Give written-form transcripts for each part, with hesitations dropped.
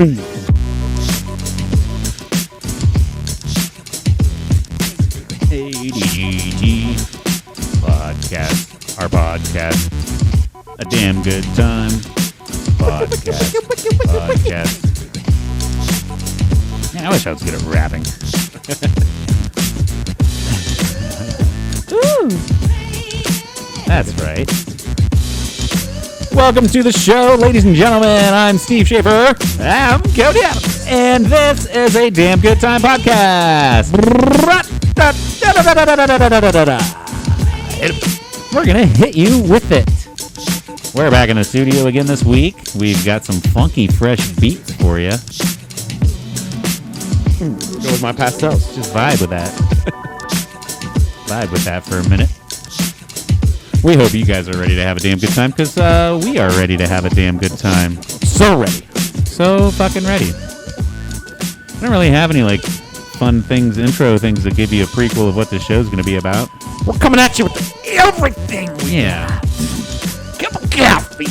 ADG podcast. Our podcast. A damn good time. Podcast. Man, I wish I was good at rapping. That's right. Welcome to the show, ladies and gentlemen. I'm Steve Schaefer. I'm Cody Adams. And this is a damn good time podcast. We're going to hit you with it. We're back in the studio again this week. We've got some funky, fresh beats for you. Go with my pastels. Just vibe with that. Vibe with that for a minute. We hope you guys are ready to have a damn good time, because we are ready to have a damn good time. So ready. So fucking ready. I don't really have any, fun things, intro things that give you a prequel of what this show's going to be about. We're coming at you with everything. Yeah. Cup of coffee.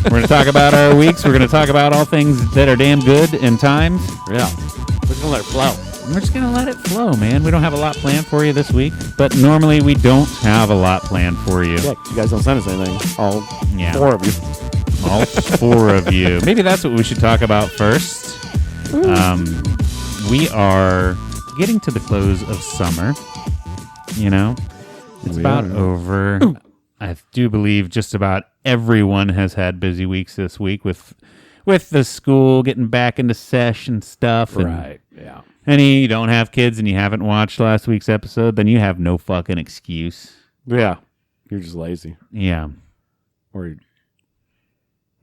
We're going to talk about our weeks. We're going to talk about all things that are damn good in times. Yeah. We're just going to let it flow. We're just going to let it flow, man. We don't have a lot planned for you this week, but normally we don't have a lot planned for you. Yeah, you guys don't send us anything. All four of you. All four of you. Maybe that's what we should talk about first. We are getting to the close of summer. You know, it's about over. Ooh. I do believe just about everyone has had busy weeks this week with the school getting back into session stuff. Right. Yeah. And you don't have kids and you haven't watched last week's episode, then you have no fucking excuse. Yeah. You're just lazy. Yeah. Or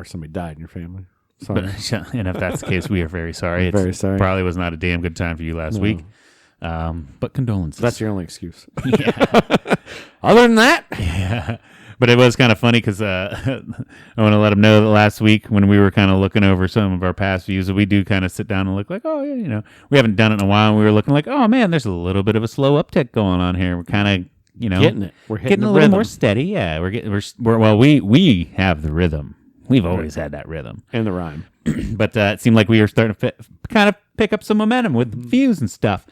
somebody died in your family. But, and if that's the case, we are very sorry. Very sorry. Probably was not a damn good time for you last week. But condolences. That's your only excuse. Yeah. Other than that? Yeah. But it was kind of funny because I want to let them know that last week when we were kind of looking over some of our past views, we do kind of sit down and look like, oh, yeah, you know, we haven't done it in a while. And we were looking like, oh, man, there's a little bit of a slow uptick going on here. We're kind of, you know, getting it. We're getting a little more steady. Yeah, we have the rhythm. We've always had that rhythm. And the rhyme. But it seemed like we were starting to kind of pick up some momentum with views and stuff.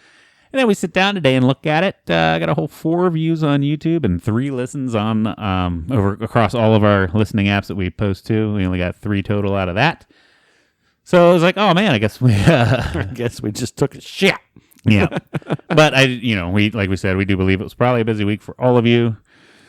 And then we sit down today and look at it. I got a whole 4 views on YouTube and 3 listens on across all of our listening apps that we post to. We only got 3 total out of that. So I was like, oh man, I guess we just took a shit. Yeah. But we said, we do believe it was probably a busy week for all of you.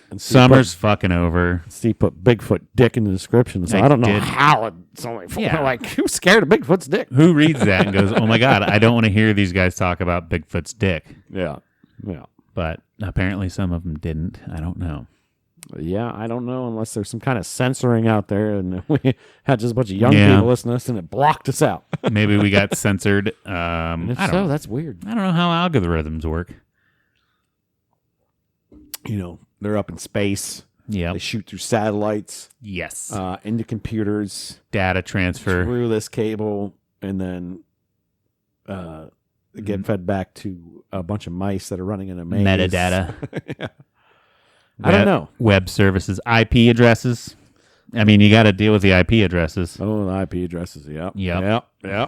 And summer's fucking over. Steve put Bigfoot dick in the description, so I don't know how it's only like, who's scared of Bigfoot's dick? Who reads that and goes, oh my God, I don't want to hear these guys talk about Bigfoot's dick. Yeah. Yeah. But apparently some of them didn't. I don't know. Yeah, I don't know unless there's some kind of censoring out there and we had just a bunch of young people listening to us and it blocked us out. Maybe we got censored. If so, that's weird. I don't know how algorithms work. You know, they're up in space. Yeah. They shoot through satellites. Yes. Into computers. Data transfer. Through this cable. And then get fed back to a bunch of mice that are running in a maze. Metadata. Yeah. I don't know. Web services. IP addresses. I mean, you got to deal with the IP addresses. Oh, the IP addresses. Yep.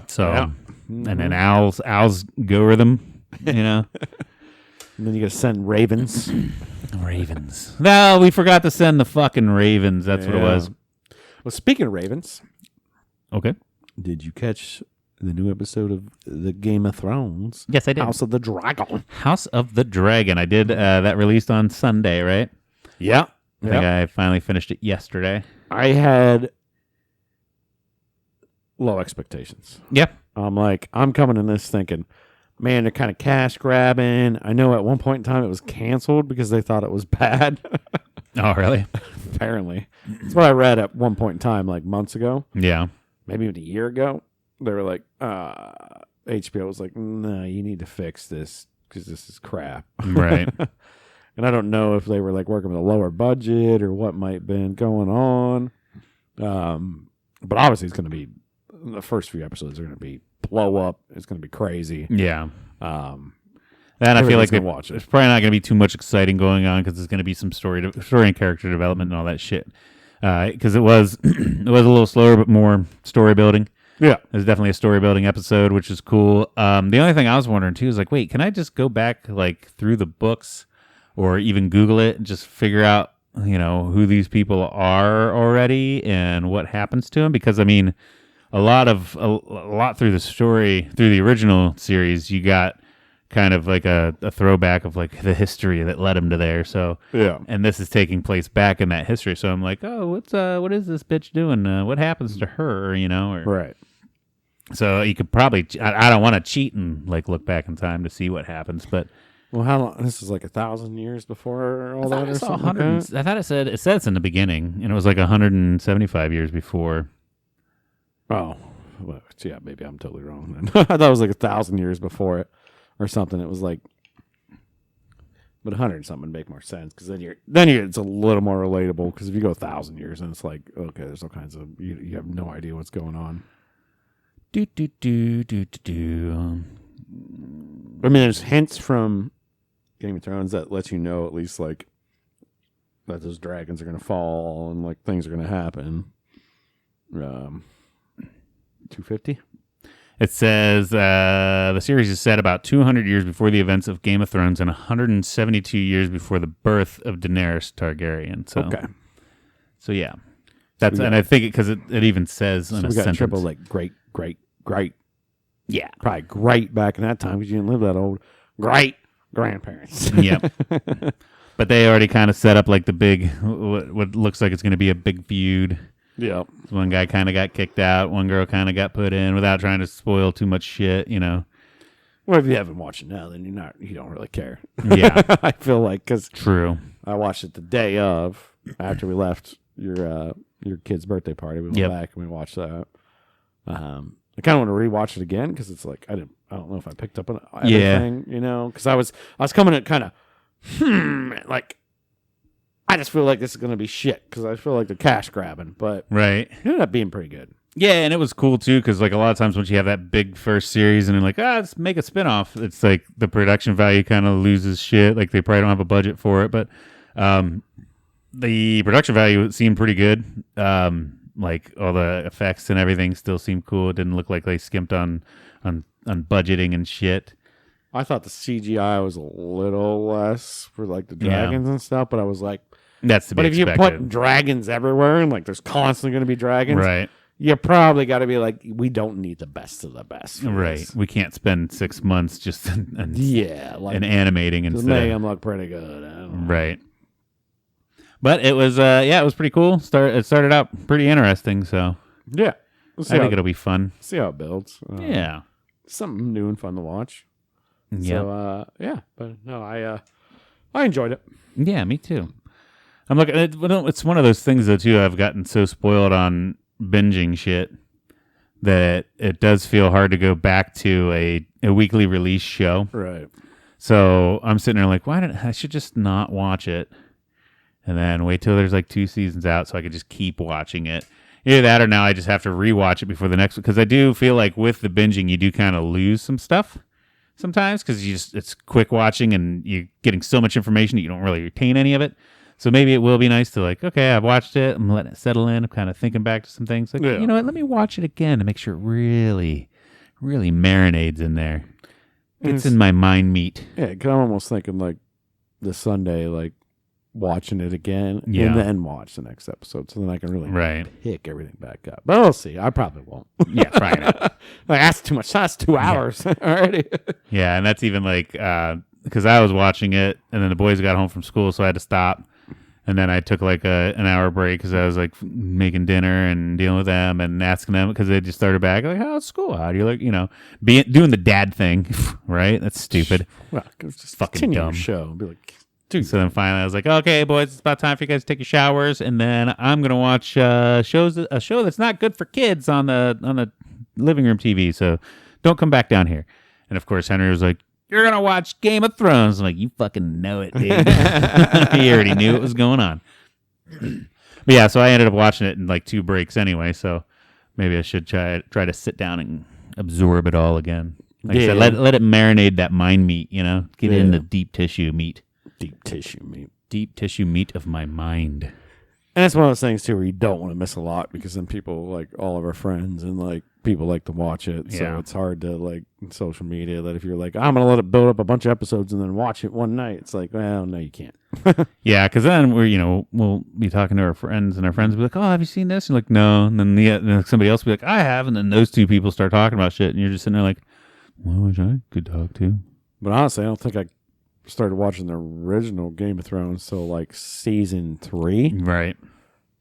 So, and then Al's algorithm, you know. And then you got to send ravens. Ravens. No, we forgot to send the fucking ravens. That's what it was. Well, speaking of ravens. Okay. Did you catch the new episode of the Game of Thrones? Yes, I did. House of the Dragon. House of the Dragon. I did. That released on Sunday, right? Yeah. I think I finally finished it yesterday. I had low expectations. Yeah. I'm coming in this thinking, man, they're kind of cash grabbing. I know at one point in time it was canceled because they thought it was bad. Oh, really? Apparently. That's what I read at one point in time, like months ago. Yeah. Maybe even a year ago. They were like, HBO was like, no, you need to fix this because this is crap. Right. And I don't know if they were like working with a lower budget or what might have been going on. But obviously it's going to be, the first few episodes are going to be blow up. It's going to be crazy. Yeah. And I feel like watch it. There's probably not going to be too much exciting going on because there's going to be some story and character development and all that shit. because it was it was a little slower, but more story building. Yeah. It was definitely a story building episode, which is cool. The only thing I was wondering too is like, wait, can I just go back like through the books, or even Google it and just figure out who these people are already and what happens to them? Because I mean, a lot through the story, through the original series, you got kind of like a throwback of like the history that led him to there. So Yeah. and this is taking place back in that history. So I'm like, oh, what is this bitch doing? What happens to her? Or, Right. So you could probably, I don't want to cheat and like look back in time to see what happens, but Well, how long? This is like 1,000 years before all that, or something. I thought it says in the beginning, and it was like 175 years before. Oh, well, yeah, maybe I'm totally wrong then. I thought it was like 1,000 years before it, or something. It was like, but 100 something would make more sense, because then it's a little more relatable. Because if you go 1,000 years, and it's like, okay, there's all kinds of you have no idea what's going on. Do do do do do do. I mean, there's hints from Game of Thrones that lets you know at least like that those dragons are going to fall and like things are going to happen. 250. It says the series is set about 200 years before the events of Game of Thrones and 172 years before the birth of Daenerys Targaryen. So, Okay. So yeah, that's and I think because it even says in a we got sentence. triple like great. Yeah, Probably great back in that time because you didn't live that old. Great grandparents. Yep. But they already kind of set up like the big, what looks like it's going to be a big feud. Yep. One guy kind of got kicked out. One girl kind of got put in without trying to spoil too much shit, Well, if you haven't watched it now, then you don't really care. Yeah. I feel like because True. I watched it the day of after we left your kid's birthday party. We went back and we watched that. I kind of want to rewatch it again because it's like I don't know if I picked up on everything, because I was coming at kind of like I just feel like this is gonna be shit because I feel like they're cash grabbing, but Right. it ended up being pretty good. Yeah, and it was cool too because like a lot of times once you have that big first series and they're like, let's make a spinoff, it's like the production value kind of loses shit. Like they probably don't have a budget for it, but the production value seemed pretty good. Like all the effects and everything still seemed cool. It didn't look like they skimped on budgeting and shit. I thought the CGI was a little less for like the dragons and stuff, but I was like, that's to be but if expected. you put dragons everywhere and like there's constantly going to be dragons, Right. You probably got to be like, we don't need the best of the best, for Right. this. We can't spend 6 months just and animating just instead. make Of, them look pretty good. I don't know. right. But it was it was pretty cool. It started out pretty interesting, so Yeah, I think it'll be fun. see how it builds. Yeah. Something new and fun to watch. Yeah. So but no, I enjoyed it. Yeah, me too. I'm looking. It's one of those things though too. I've gotten so spoiled on binging shit that it does feel hard to go back to a weekly release show. Right. So I'm sitting there like, I should just not watch it, and then wait till there's like 2 seasons out so I could just keep watching it. Either that or now I just have to rewatch it before the next one because I do feel like with the binging you do kind of lose some stuff sometimes because it's quick watching and you're getting so much information that you don't really retain any of it. So maybe it will be nice to like, okay, I've watched it. I'm letting it settle in. I'm kind of thinking back to some things. Like, you know what? Let me watch it again to make sure it really, really marinades in there. Gets in my mind meat. Yeah, because I'm almost thinking like this Sunday, like watching it again Yeah. and then watch the next episode so then I can really Right. pick everything back up. But we'll see. I probably won't. Yeah, probably not. Like, that's too much. That's 2 hours already. Yeah, and that's even like, because I was watching it and then the boys got home from school, so I had to stop. And then I took like an hour break because I was like making dinner and dealing with them and asking them because they just started back like, how's school? How do you like, doing the dad thing, right? That's stupid. Well, just Fucking continue dumb. your show. Be like, dude. So then finally I was like, okay, boys, it's about time for you guys to take your showers. And then I'm going to watch a show that's not good for kids on the living room TV. So don't come back down here. And of course, Henry was like, you're going to watch Game of Thrones. I'm like, you fucking know it, dude. He already knew what was going on. But yeah, so I ended up watching it in like 2 breaks anyway. So maybe I should try to sit down and absorb it all again. Like I said, let it marinate that mind meat, get in the deep tissue meat. Deep tissue meat. Deep tissue meat of my mind. And it's one of those things too where you don't want to miss a lot because then people like all of our friends and like people like to watch it. So Yeah. it's hard to like in social media that if you're like, I'm gonna let it build up a bunch of episodes and then watch it one night, it's like, well, no, you can't. Yeah, because then we'll be talking to our friends, and our friends will be like, "Oh, have you seen this?" And you're like, "No." And then somebody else will be like, "I have," and then those two people start talking about shit, and you're just sitting there like, "Well, I wish I could talk to." But honestly, I don't think I started watching the original Game of Thrones till like season 3. Right.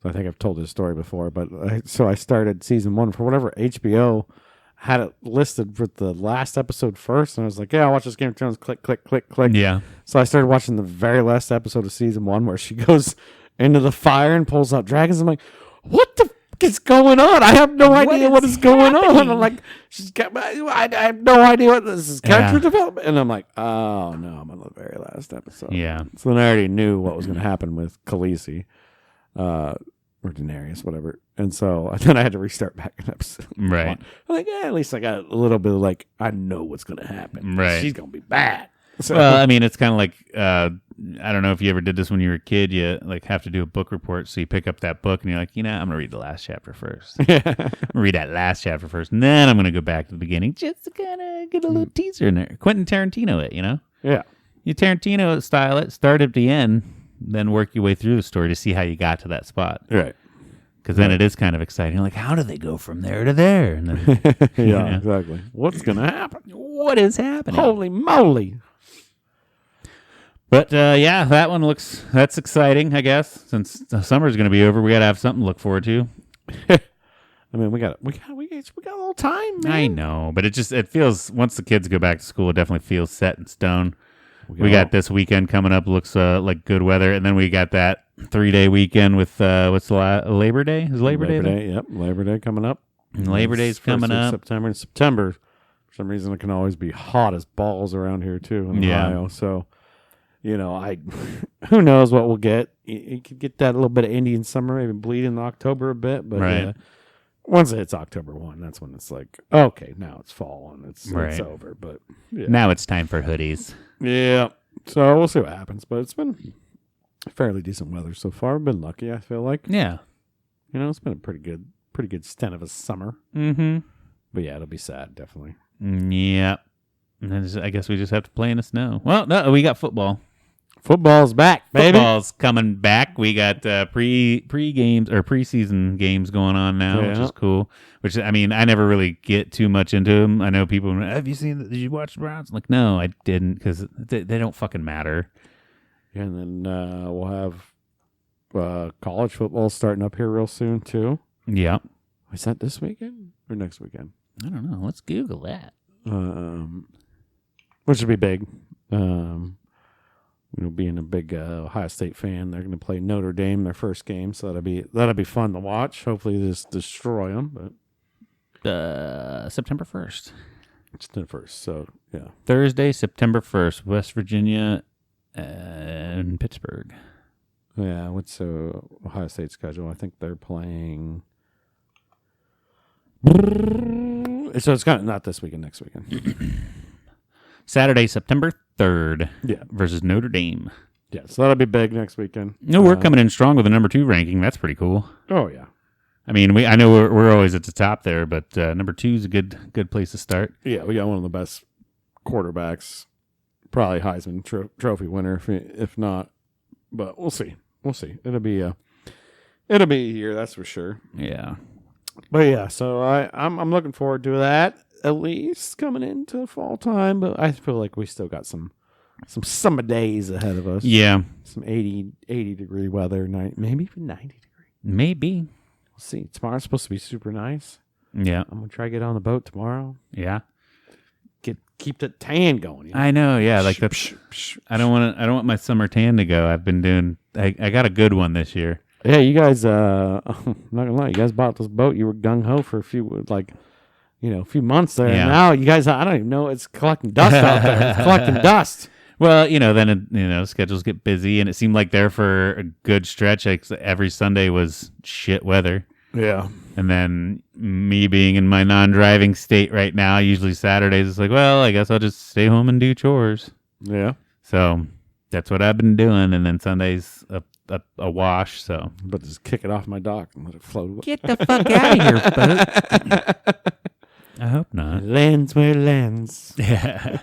I think I've told this story before, but I started season 1 for whatever HBO had it listed for the last episode first, and I was like, yeah, I'll watch this Game of Thrones, click, click, click, click. Yeah. So I started watching the very last episode of season 1 where she goes into the fire and pulls out dragons. I'm like, what the fuck is going on? I have no idea what is going on. I'm like, I have no idea what this is, character development. And I'm like, oh no, I'm on the very last episode. Yeah. So then I already knew what was going to happen with Khaleesi. Or Daenerys, whatever. And so then I had to restart back an episode. Right. I'm like, yeah, at least I got a little bit of like, I know what's going to happen. Right. She's going to be bad. So, Well, I mean, it's kind of like I don't know if you ever did this when you were a kid. You like have to do a book report, so you pick up that book and you're like, I'm gonna read the last chapter first. I'm gonna read that last chapter first, and then I'm gonna go back to the beginning just to kind of get a little teaser in there. Quentin Tarantino, yeah. You Tarantino style it, start at the end, then work your way through the story to see how you got to that spot. Right. Because then it is kind of exciting. Like, how do they go from there to there? And then, Yeah, exactly. What's going to happen? what is happening? Holy moly. But yeah, that's exciting, I guess. Since the summer's going to be over, we got to have something to look forward to. I mean, we got a little time, man. I know, but it feels, once the kids go back to school, it definitely feels set in stone. We got this weekend coming up, looks like good weather, and then we got that 3-day weekend with what's the Labor Day? Is Labor Day? Yep, Labor Day coming up. And Labor Day's coming up. September, for some reason, it can always be hot as balls around here too in Ohio. So, who knows what we'll get? You could get that little bit of Indian summer, maybe bleed in October a bit, but Right. once it's October 1, that's when it's like, okay, now it's fall and it's over. But yeah. Now it's time for hoodies. Yeah. So we'll see what happens. But it's been fairly decent weather so far. I've been lucky, I feel like. Yeah. It's been a pretty good stint of a summer. Mm-hmm. But yeah, it'll be sad, definitely. Yeah. And then I guess we just have to play in the snow. Well, no, we got football. Football's back, baby. Football's coming back. We got pre-games or preseason games going on now, which is cool. Which, I mean, I never really get too much into them. I know people, have you seen, did you watch the Browns? I'm like, no, I didn't, because they don't fucking matter. Yeah, and then we'll have college football starting up here real soon, too. Yeah. Is that this weekend or next weekend? I don't know. Let's Google that. Which would be big. Being a big Ohio State fan, they're going to play Notre Dame their first game, so that'll be fun to watch. Hopefully, just destroy them. But September 1st. it's the first, so yeah. Thursday, September 1st, West Virginia and Pittsburgh. Yeah, what's Ohio State's schedule? I think they're playing. So it's kind of not this weekend, next weekend. Saturday, September 3rd. Yeah. Versus Notre Dame. Yeah, so that'll be big next weekend. No, we're coming in strong with a number 2 ranking. That's pretty cool. Oh yeah. I mean, I know we're always at the top there, but number 2 is a good place to start. Yeah, we got one of the best quarterbacks, probably Heisman Trophy winner, if not. But we'll see. It'll be a year, that's for sure. Yeah. But yeah, so I'm looking forward to that. At least coming into fall time, but I feel like we still got some summer days ahead of us. Yeah. Some 80 degree weather, maybe even 90 degree. Maybe. We'll see. Tomorrow's supposed to be super nice. Yeah. I'm gonna try to get on the boat tomorrow. Yeah. Keep the tan going. I know. Yeah. Like that's. I don't want my summer tan to go. I've been doing. I got a good one this year. Yeah, you guys. I'm not gonna lie. You guys bought this boat. You were gung ho for a few months there. Yeah. And now you guys, I don't even know. It's collecting dust out there. It's collecting dust. Well, then schedules get busy, and it seemed like there for a good stretch, like every Sunday was shit weather. Yeah. And then me being in my non-driving state right now, usually Saturdays, it's like, well, I guess I'll just stay home and do chores. Yeah. So that's what I've been doing. And then Sundays, a wash. So But just kick it off my dock and let it float away. get the fuck out of here, boat. I hope not. Lands where it lands. Yeah.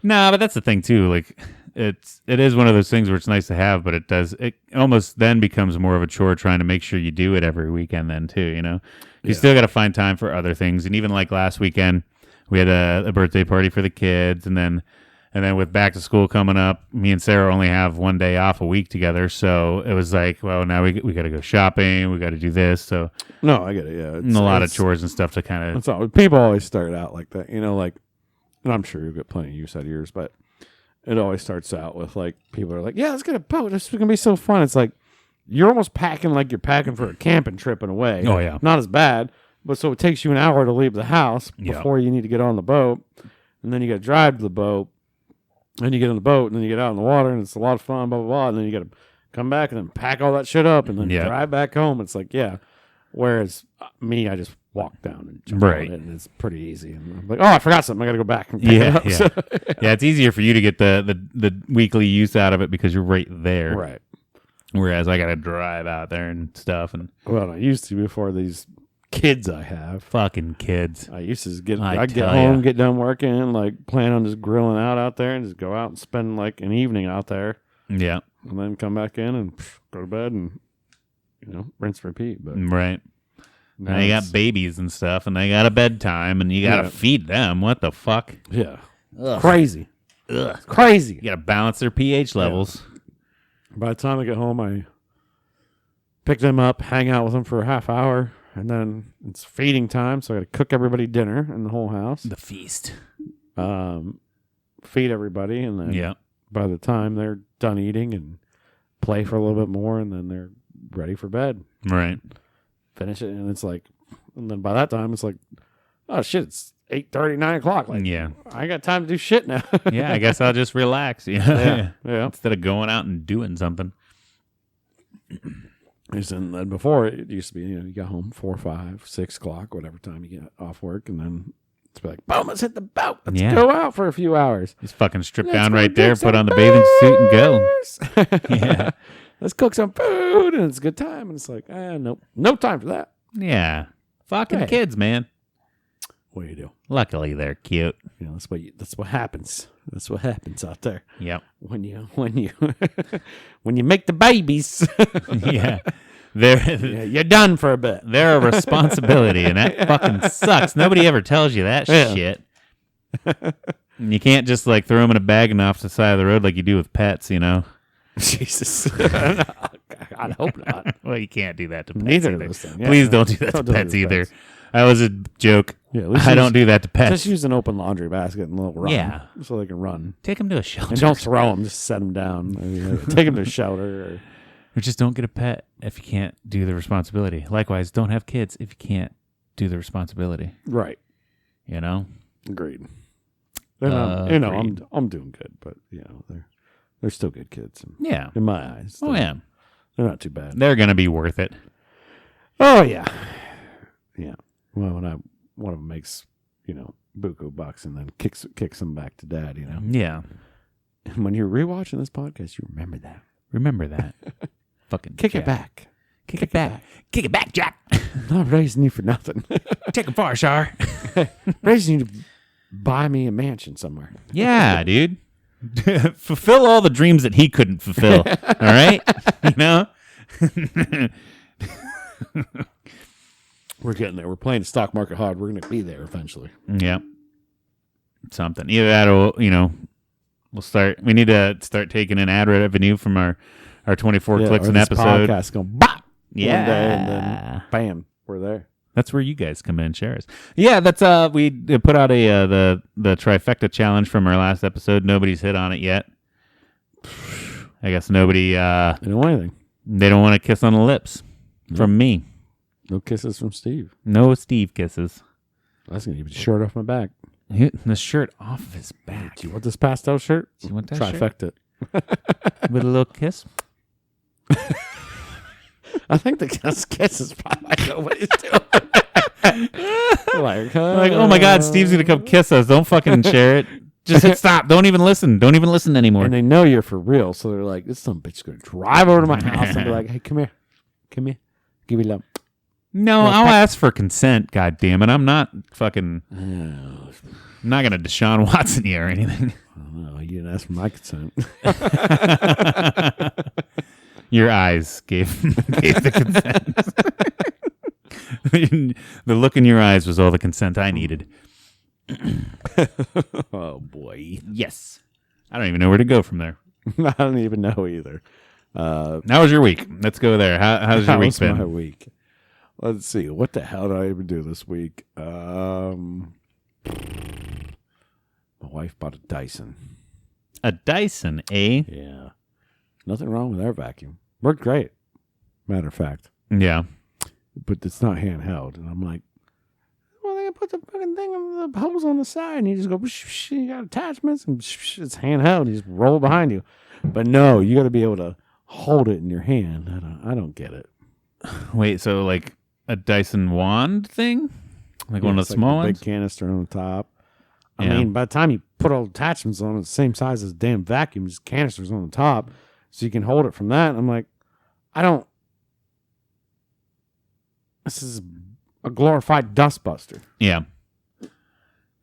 No, but that's the thing too. Like it is one of those things where it's nice to have, but it almost then becomes more of a chore trying to make sure you do it every weekend then too, you know. You still got to find time for other things. And even like last weekend, we had a birthday party for the kids, and then with back to school coming up, me and Sarah only have one day off a week together. So it was like, well, now we got to go shopping. We got to do this. So No, I get it. Yeah, a lot of chores and stuff to kind of. That's all. People always start out like that, you know. Like, and I'm sure you'll get plenty of use out of yours, but it always starts out with like people are like, "Yeah, let's get a boat. This is gonna be so fun." It's like you're almost packing like you're packing for a camping trip in a way. Oh yeah, not as bad, but so it takes you an hour to leave the house Yeah. before you need to get on the boat, and then you got to drive to the boat. Then you get on the boat, and then you get out in the water, and it's a lot of fun, blah, blah, blah. And then you got to come back and then pack all that shit up and then drive back home. It's like, yeah. Whereas me, I just walk down and jump on it, and it's pretty easy. And I'm like, oh, I forgot something. I got to go back and pick it up. Yeah. Yeah, it's easier for you to get the weekly use out of it because you're right there. Right. Whereas I got to drive out there and stuff. And well, I used to before these kids I have. Fucking kids. I used to just get tell home, ya. get done working, like plan on just grilling out there and just go out and spend like an evening out there Yeah. and then come back in and go to bed and, you know, rinse, repeat. But Right. Now you it's- got babies and stuff, and they got a bedtime, and you got to Yeah. feed them. What the fuck? Yeah. Ugh. Crazy. Ugh. Crazy. You got to balance their pH levels. By the time I get home, I pick them up, hang out with them for a half hour, and then it's feeding time. So I got to cook everybody dinner in the whole house, The feast. feed everybody, and then Yeah. by the time they're done eating and play for a little bit more, and then they're ready for bed. Right. Finish it, and it's like, and then by that time it's like, oh shit, it's 8:30, 9 o'clock. Like, Yeah. I ain't got time to do shit now. Yeah, I guess I'll just relax. You know? yeah, yeah. Instead of going out and doing something. And then before it used to be, you know, you got home 4, 5, 6 o'clock, whatever time you get off work, and then it's be like, boom, let's hit the boat. Let's go out for a few hours. Just fucking strip Let's down go right get there, some put on the bathing suit, and go. burgers. Yeah. Let's cook some food, and it's a good time. And it's like, nope, no time for that. Yeah. Fucking Hey. kids, man. What do you do? Luckily, they're cute. You know, that's what happens. That's what happens out there Yep. when you when you make the babies. Yeah. They're Yeah, you're done for a bit. they're a responsibility, and that fucking sucks. Nobody ever tells you that Yeah. shit. And you can't just like throw them in a bag and off the side of the road like you do with pets, you know. Jesus, I hope not. Well, you can't do that to pets Neither of either. those things. Yeah, Please no. don't do that to Don't do pets it to either. pets. That was a joke. Yeah, at least I use- don't do that to pets. Just use an open laundry basket and a little run. Yeah. So they can run. Take them to a shelter. And don't throw them. Just set them down. I mean, take them to a shelter. Or just don't get a pet if you can't do the responsibility. Likewise, don't have kids if you can't do the responsibility. Right. You know? Agreed. You know, Agreed. I'm doing good, but you know, they're still good kids Yeah. in my eyes. Oh, yeah. They're not too bad. They're going to be worth it. Oh yeah, yeah. Well, when one of them makes, you know, buku bucks and then kicks them back to dad, you know. Yeah. And when you're rewatching this podcast, you remember that. Remember that. Fucking Kick it Jack. back. Kick it back. Kick it back, Jack. I'm not raising you for nothing. Take a far, Shar. Raising you to buy me a mansion somewhere. Yeah, dude. Fulfill all the dreams that he couldn't fulfill. All right? You know? We're getting there. We're playing the stock market hard. We're going to be there eventually. Yeah. Something. Either that or, you know, we need to start taking in ad revenue from our 24 clicks or an this episode. Podcast going bop Yeah. one day, and then bam, we're there. That's where you guys come in and share us. Yeah, that's we put out the trifecta challenge from our last episode. Nobody's hit on it yet. I guess nobody They don't want anything. they don't want to kiss on the lips from me. No kisses from Steve. No Steve kisses. That's going to get shirt off my back. The shirt off of his back. Do you want this pastel shirt? Do you want that shirt? Trifecta. With a little kiss? I think the kiss is probably like nobody's doing. like, Like, oh my God, Steve's going to come kiss us. Don't fucking share it. Just hit stop. Don't even listen. Don't even listen anymore. And they know you're for real, so they're like, "This some bitch is gonna drive over to my house and be like, hey, come here, give me love." No, I'll ask for consent. God damn it! I'm not fucking. Oh, I'm not gonna Deshaun Watson you or anything. no, you didn't ask for my consent. Your eyes gave the consent. The look in your eyes was all the consent I needed. Oh boy, Yes. I don't even know where to go from there. I don't even know either. How was your week? Let's go there. How's your How week was been? my week? Let's see. What the hell did I even do this week? My wife bought a Dyson. A Dyson, eh? Yeah. Nothing wrong with our vacuum. Worked great. Matter of fact. Yeah. But it's not handheld. And I'm like, well, they put the fucking thing on the hose on the side and you just go, you got attachments and it's handheld. You just roll behind you. But no, you got to be able to hold it in your hand. I don't get it. Wait, so like a Dyson wand thing? Like one of the It's small the ones? big canister on the top. I Yeah. mean, by the time you put all the attachments on it, it's the same size as a damn vacuum, just canisters on the top. So you can hold it from that. I'm like, this is a glorified dustbuster. Yeah.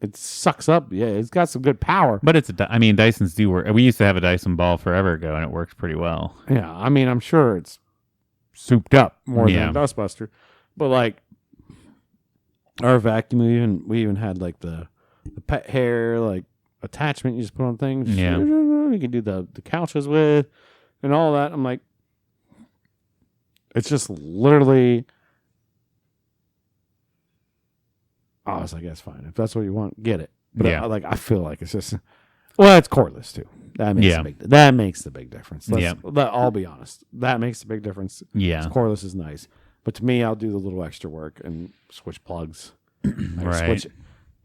It sucks up. Yeah, it's got some good power. But Dysons do work. We used to have a Dyson ball forever ago, and it works pretty well. Yeah, I mean, I'm sure it's souped up more Yeah. than a dustbuster. But like our vacuum, we even had like the pet hair like attachment you just put on things. Yeah. You can do the couches with and all that. I'm like, it's just literally. I was like, that's fine. If that's what you want, get it. But Yeah. I feel like it's just, well, it's cordless too. That makes the big difference. I'll be honest. That makes the big difference. Yeah. Cordless is nice. But to me, I'll do the little extra work and switch plugs. Right.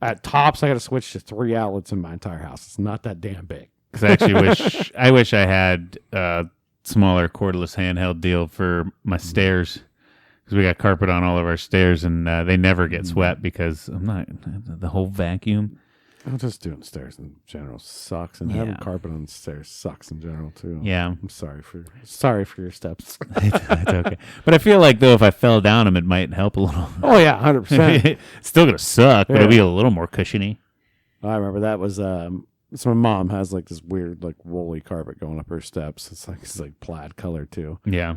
At tops, I got to switch to 3 outlets in my entire house. It's not that damn big. Because I actually wish I had a smaller cordless handheld deal for my stairs. Because we got carpet on all of our stairs, and they never get swept because the whole vacuum. I'm just doing stairs in general sucks, and having carpet on the stairs sucks in general too. Yeah. I'm sorry for your steps. It's okay. But I feel like, though, if I fell down them, it might help a little. Oh yeah, 100%. It's still going to suck, but it'll be a little more cushiony. I remember that was so my mom has like this weird like rolly carpet going up her steps. It's like plaid color too. Yeah.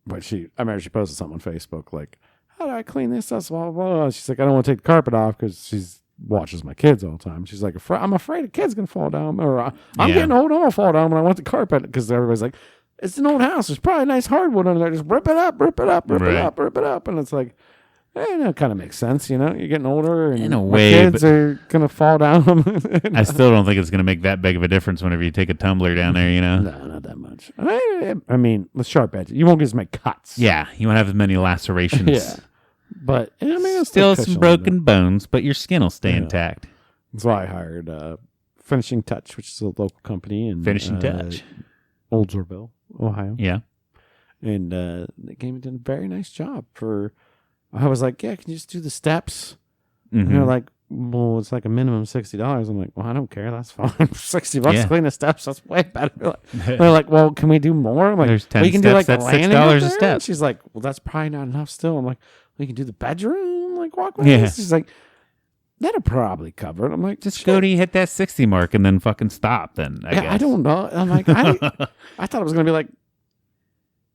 But I remember she posted something on Facebook like, how do I clean this up? Blah, blah, blah. She's like, I don't want to take the carpet off because she watches my kids all the time. She's like, I'm afraid a kid's going to fall down. Or I'm getting old, I'm going to fall down when I want the carpet. Because everybody's like, it's an old house. There's probably a nice hardwood under there. Just rip it up, rip it up, rip it up, rip it up. And it's like, that kind of makes sense. You know, you're getting older and in a my way, kids are going to fall down. I still don't think it's going to make that big of a difference whenever you take a tumbler down there, you know? No, not that much. I mean, with sharp edges, you won't get as many cuts. Yeah, you won't have as many lacerations. Yeah. But, I mean, it's Still cushion some on broken bones, but your skin will stay intact. That's why I hired Finishing Touch, which is a local company in Finishing Touch. Oldsworville, Ohio. Yeah. And they gave me a very nice job I was like, yeah, can you just do the steps? Mm-hmm. And they're like, well, it's like a minimum $60. I'm like, well, I don't care. That's fine. $60 to clean the steps. That's way better. They're like, well, can we do more? I'm like, There's 10 well, you can do like steps, the that's landing $6 up a there? step. And she's like, well, that's probably not enough still. I'm like, well, you can do the bedroom, like walkways. Yeah. She's like, that'll probably cover it. I'm like, Just go to you hit that 60 mark and then fucking stop then, I guess. I don't know. I'm like, I thought it was going to be like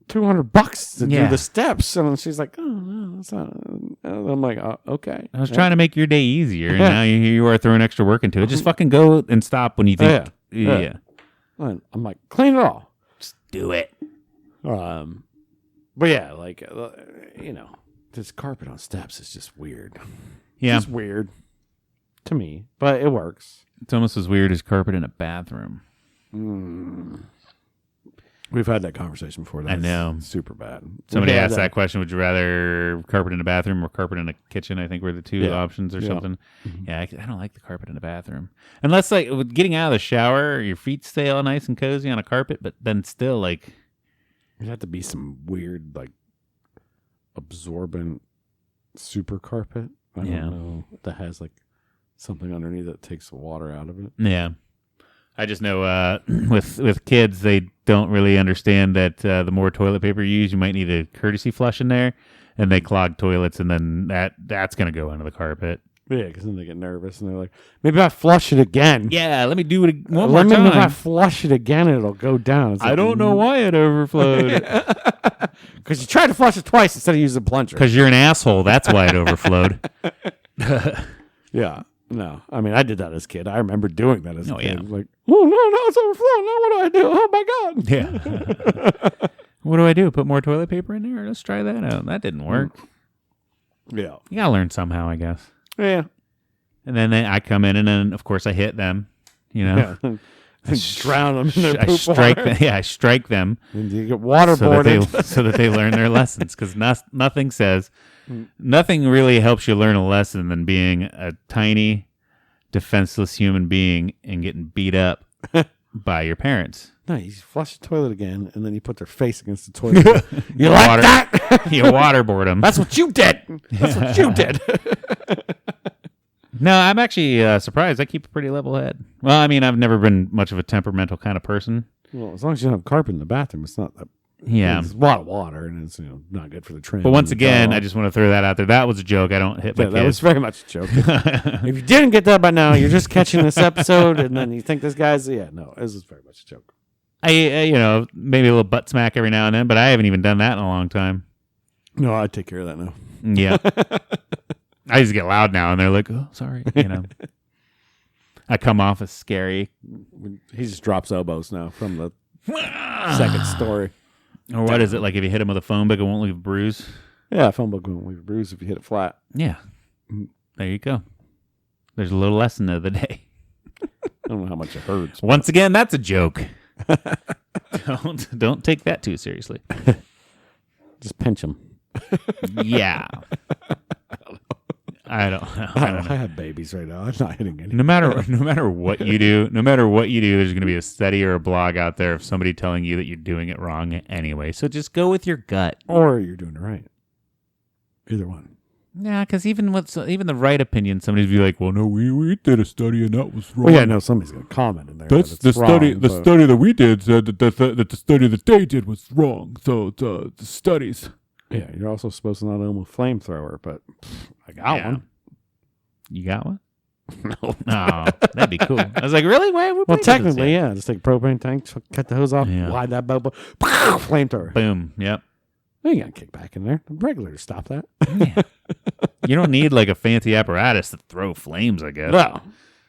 $200 to do the steps. And she's like, oh, no, that's not. And I'm like, okay. I was trying to make your day easier, and now you are throwing extra work into it. Just fucking go and stop when you think. Yeah. And I'm like, clean it all. Just do it. But yeah, like, this carpet on steps is just weird. Yeah. It's just weird to me, but it works. It's almost as weird as carpet in a bathroom. We've had that conversation before. That's I know. super bad. Somebody asked that question. Would you rather carpet in a bathroom or carpet in a kitchen? I think were the two options or something. Mm-hmm. Yeah, I don't like the carpet in the bathroom. Unless, like, with getting out of the shower, your feet stay all nice and cozy on a carpet, but then still, like... It'd have to be some weird, like, absorbent super carpet. I don't know. That has, like, something underneath that takes the water out of it. Yeah. I just know with kids, they don't really understand that the more toilet paper you use, you might need a courtesy flush in there, and they clog toilets, and then that's going to go under the carpet. Yeah, because then they get nervous, and they're like, maybe if I flush it again. Yeah, let me do it one more Let me know if I time. flush it again, it'll go down. It's I like, don't know why it overflowed. Because you tried to flush it twice instead of using the plunger. Because you're an asshole. That's why it overflowed. Yeah. No. I mean, I did that as a kid. I remember doing that as a Oh, kid. yeah. Like, oh, no, it's overflowing. Now what do I do? Oh, my God. Yeah. What do I do? Put more toilet paper in there? Let's try that out. That didn't work. Yeah. You got to learn somehow, I guess. Yeah. And then I come in, and then, of course, I hit them. You know? Yeah. Drown them in their I poop strike water. them. Yeah, I strike them. And you get so waterboarded. that they learn their lessons, because nothing really helps you learn a lesson than being a tiny defenseless human being and getting beat up by your parents. No, you flush the toilet again, and then you put their face against the toilet. You like that? You waterboard them. That's what you did. That's what you did. No, I'm actually surprised. I keep a pretty level head. Well, I mean, I've never been much of a temperamental kind of person. Well, as long as you don't have carpet in the bathroom, it's not that. Yeah. It's a lot of water, and it's not good for the trim. But once again, I just want to throw that out there. That was a joke. I don't hit my that was kids. very much a joke. If you didn't get that by now, you're just catching this episode, and then you think this guy's no. This is very much a joke. I maybe a little butt smack every now and then, but I haven't even done that in a long time. No, I take care of that now. Yeah. I just get loud now, and they're like, "Oh, sorry," I come off as scary. He just drops elbows now from the second story. Or what is it like? If you hit him with a phone book, it won't leave a bruise. Yeah, phone book won't leave a bruise if you hit it flat. Yeah, there you go. There's a little lesson of the day. I don't know how much it hurts. Once again, that's a joke. Don't take that too seriously. Just pinch him. Yeah. I don't know. I have babies right now. I'm not hitting any. No matter what you do, there's going to be a study or a blog out there of somebody telling you that you're doing it wrong anyway. So just go with your gut. Or you're doing it right. Either one. Yeah, because even the right opinion, somebody's be like, "Well, no, we did a study and that was wrong." Well, yeah, no, somebody's going to comment in there. That's that the it's study. wrong, The but- study that we did said that the study that they did was wrong. So the studies. Yeah, you're also supposed to not own a flamethrower, but I got one. You got one? No. Oh, that'd be cool. I was like, really? Why? Well, technically, yeah. Just take a propane tank, cut the hose off, Yeah. light that bubble, flamethrower. Boom. Yep. We ain't got to kick back in there. The regular to stop that. Yeah. You don't need like a fancy apparatus to throw flames, I guess.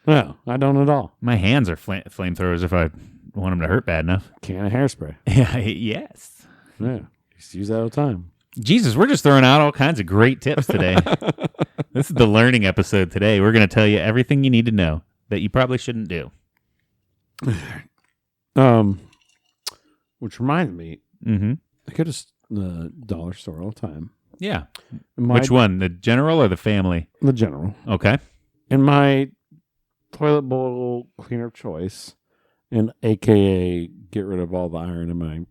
No, I don't at all. My hands are flamethrowers if I want them to hurt bad enough. Can of hairspray. Yeah. Yes. Yeah, used to use that all the time. Jesus, we're just throwing out all kinds of great tips today. This is the learning episode today. We're going to tell you everything you need to know that you probably shouldn't do. Which reminds me, Mm-hmm. I go to the dollar store all the time. Yeah. My, Which one? The general or the family? The general. Okay. In my toilet bowl cleaner of choice, and AKA get rid of all the iron in my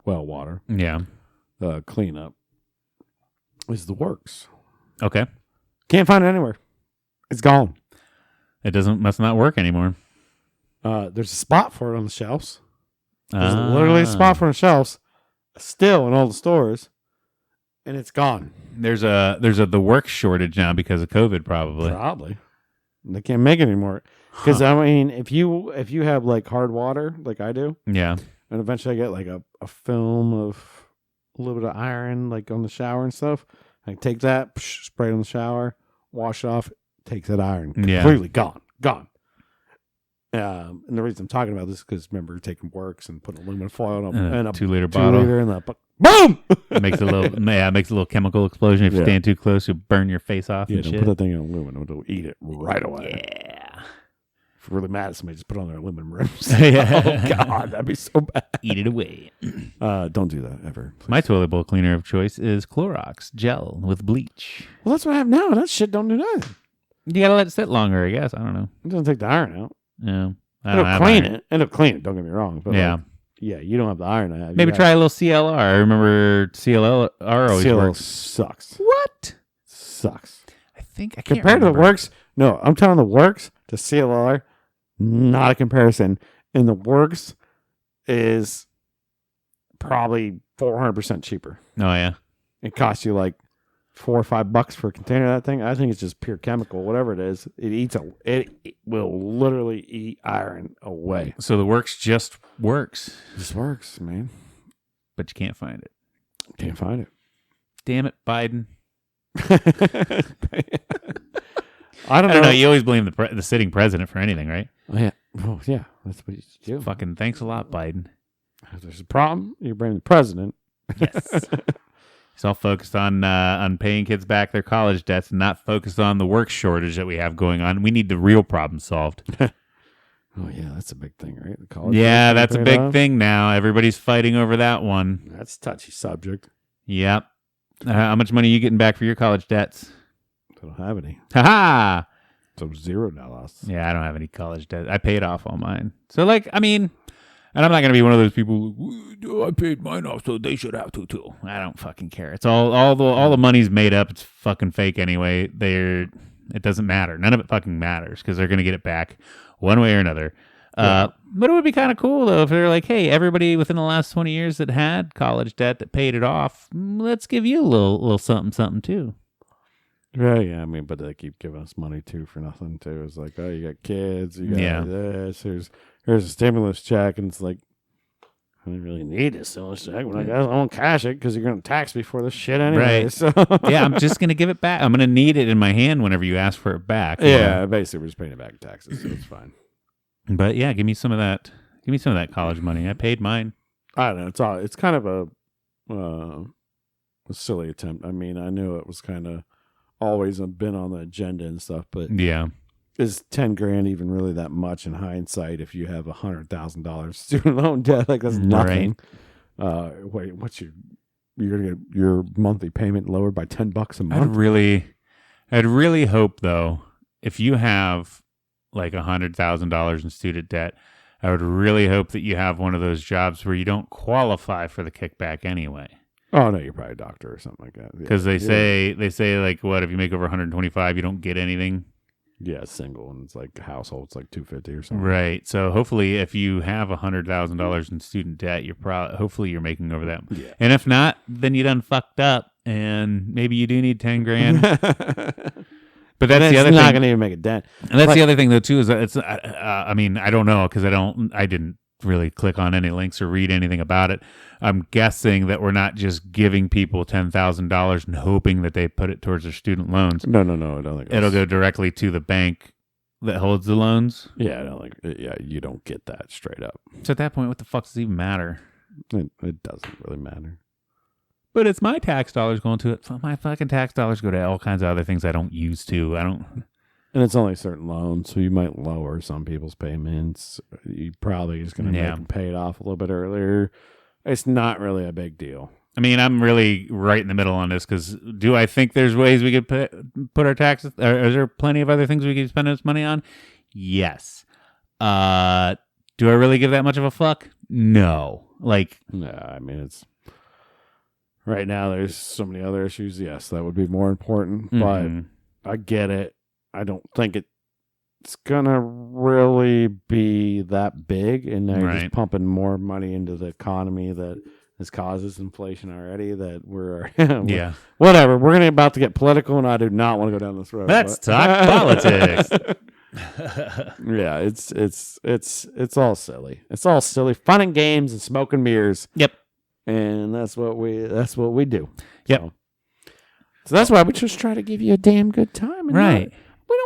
well water Yeah. cleanup, is the Works. Okay. Can't find it anywhere. It's gone. It must not work anymore. There's a spot for it on the shelves. There's literally a spot for it on the shelves, still in all the stores, and it's gone. There's the work shortage now because of COVID, probably. Probably. They can't make it anymore. Because I mean, if you have like hard water, like I do, Yeah. and eventually I get like a film of a little bit of iron, like on the shower and stuff, I take that, spray it on the shower, wash it off, takes that iron Yeah. completely gone. And the reason I'm talking about this is because remember taking Works and putting aluminum foil in a 2-liter 2 bottle. liter in the boom. It makes a little chemical explosion. If you Yeah. stand too close, you'll burn your face off Yeah, and don't shit. put that thing in aluminum; it'll eat it right away. Yeah. If you're really mad at somebody, just put it on their aluminum rims. Yeah. Oh God, that'd be so bad. Eat it away. Don't do that ever. Please. My toilet bowl cleaner of choice is Clorox gel with bleach. Well, that's what I have now. That shit don't do nothing. You gotta let it sit longer, I guess. I don't know. It doesn't take the iron out. Yeah. I It'll don't have clean iron. it. It'll clean it. Don't get me wrong. But Yeah. like, yeah, you don't have the iron I have. Maybe try a little CLR. I remember CLR always CLR works. sucks. What? Sucks. I think I can't Compared to the remember. Works, No, I'm telling the works to CLR, not a comparison. And the works is probably 400% cheaper. Oh yeah. It costs you like $4 or $5 for a container of that thing. I think it's just pure chemical, whatever it is. It will literally eat iron away. So the works just works, It just works, man. but you can't find it. Can't find it. Damn it, Biden. I don't I don't know. know. You always blame the sitting president for anything, right? Oh, yeah. Well, yeah, that's what you do. Fucking thanks a lot, Biden. If there's a problem, you blame the president. Yes. He's all focused on paying kids back their college debts and not focused on the work shortage that we have going on. We need the real problem solved. Oh, yeah, that's a big thing, right? The college Yeah, debt that's a paid big off. thing now. Everybody's fighting over that one. That's a touchy subject. Yep. How much money are you getting back for your college debts? I don't have any. Ha ha! So $0. Yeah, I don't have any college debt. I paid off all mine. So, like, I mean, and I'm not going to be one of those people, I paid mine off, so they should have to, too. I don't fucking care. It's all the money's made up. It's fucking fake anyway. It doesn't matter. None of it fucking matters because they're going to get it back one way or another. Yeah. But it would be kind of cool, though, if they're like, hey, everybody within the last 20 years that had college debt that paid it off, let's give you a little something, too. Yeah, I mean, but they keep giving us money, too, for nothing, too. It's like, oh, you got kids, you got this, here's a stimulus check, and it's like, I don't really need a stimulus check. When I won't cash it because you're going to tax me for this shit anyway. Right. So. Yeah, I'm just going to give it back. I'm going to need it in my hand whenever you ask for it back. you Yeah, know? basically, we're just paying it back in taxes, so it's fine. But yeah, give me some of that. Give me some of that college money. I paid mine. I don't know. It's kind of a silly attempt. I mean, I knew it was kind of always been on the agenda and stuff, but Yeah. is 10 grand even really that much in hindsight if you have $100,000 student loan debt? Like, that's nothing. Wait, you're gonna get your monthly payment lowered by $10 a month? I'd really hope though, if you have like $100,000 in student debt, I would really hope that you have one of those jobs where you don't qualify for the kickback anyway. Oh no, you're probably a doctor or something like that. Because they say like, what, if you make over 125, you don't get anything. Yeah, single, and it's like household, it's like $250 or something. Right. So hopefully, if you have $100,000 in student debt, hopefully you're making over that. Yeah. And if not, then you done fucked up, and maybe you do need 10 grand. But that's the other It's not thing. going to even make a dent. And that's the other thing though too is that it's. I mean, I don't know because I didn't really click on any links or read anything about it. I'm guessing that we're not just giving people $10,000 and hoping that they put it towards their student loans. No, I don't think It'll go directly to the bank that holds the loans. Yeah, I don't think. Yeah, you don't get that straight up. So at that point, what the fuck does it even matter? It doesn't really matter. But it's my tax dollars going to it. My fucking tax dollars go to all kinds of other things I don't use to. I don't. And it's only certain loans, so you might lower some people's payments. You probably is going to make them pay it off a little bit earlier. It's not really a big deal. I mean, I'm really right in the middle on this because do I think there's ways we could put our taxes? Or is there plenty of other things we could spend this money on? Yes. Do I really give that much of a fuck? No. Like, I mean, it's right now. There's so many other issues. Yes, that would be more important, but I get it. I don't think it's gonna really be that big, and they're just pumping more money into the economy that has causes inflation already. That we're yeah, whatever. We're about to get political, and I do not want to go down this road. Let's talk politics. Yeah, it's all silly. It's all silly, fun and games and smoke and mirrors. Yep, and that's what we do. Yep. So that's why we just try to give you a damn good time. And right. We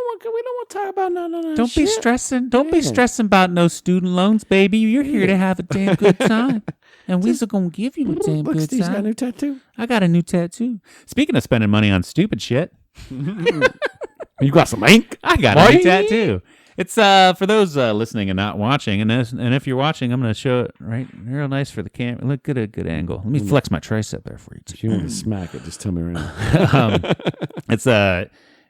don't want to talk about no. Don't be stressing. Don't be stressing about no student loans, baby. You're here to have a damn good time, and we're gonna give you a damn good Steve's time. got a new tattoo. I got a new tattoo. Speaking of spending money on stupid shit, You got some ink? I got a new tattoo. It's for those listening and not watching, and if you're watching, I'm gonna show it right real nice for the camera. Look at a good angle. Let me flex my tricep there for you. If you want to smack it, just tell me right now.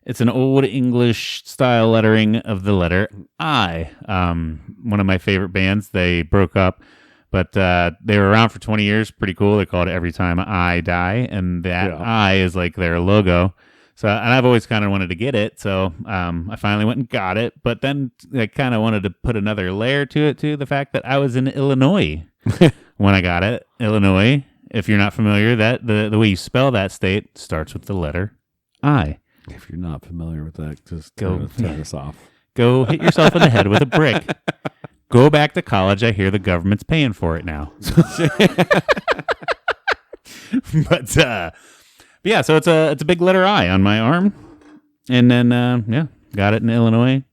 It's an old English style lettering of the letter I. One of my favorite bands. They broke up, but they were around for 20 years. Pretty cool. They called it Every Time I Die, and that I is like their logo. So, and I've always kind of wanted to get it. So, I finally went and got it. But then I kind of wanted to put another layer to it, too. The fact that I was in Illinois when I got it. Illinois, if you're not familiar, that the way you spell that state starts with the letter I. If you're not familiar with that, just Go- turn us off. Go hit yourself in the head with a brick. Go back to college. I hear the government's paying for it now. But yeah, so it's a big letter I on my arm, and then got it in Illinois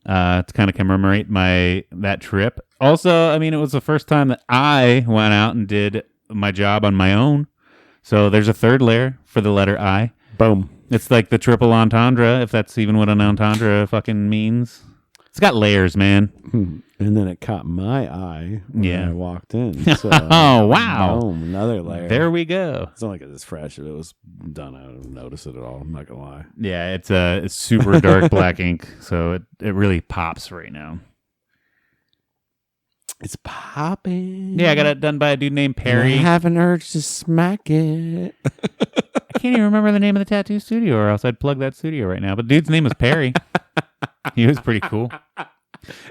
to kind of commemorate that trip. Also, I mean, it was the first time that I went out and did my job on my own. So there's a third layer for the letter I. Boom. It's like the triple entendre, if that's even what an entendre fucking means. It's got layers, man. And then it caught my eye when I walked in. So, Oh, wow. Boom, another layer. There we go. It's not like it's fresh. If it was done, I wouldn't notice it at all. I'm not going to lie. Yeah, it's super dark black ink, so it really pops right now. It's popping. Yeah, I got it done by a dude named Perry. I have an urge to smack it. I can't even remember the name of the tattoo studio, or else I'd plug that studio right now. But dude's name was Perry. He was pretty cool.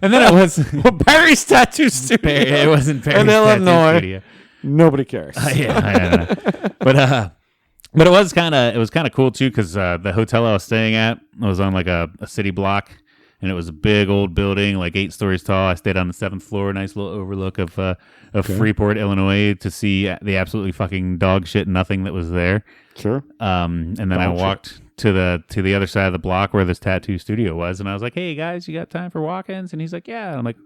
And then it was Perry's Tattoo Studio. It wasn't Perry's in tattoo Illinois. studio. Nobody cares. Yeah, I don't know. But it was kind of cool too, because the hotel I was staying at was on like a city block, and it was a big old building, like 8 stories tall. I stayed on the 7th floor, nice little overlook of Freeport, Illinois, to see the absolutely fucking dog shit nothing that was there. Sure. And then I walked to the other side of the block where this tattoo studio was, and I was like, "Hey guys, you got time for walk-ins?" And he's like, "Yeah." And I'm like,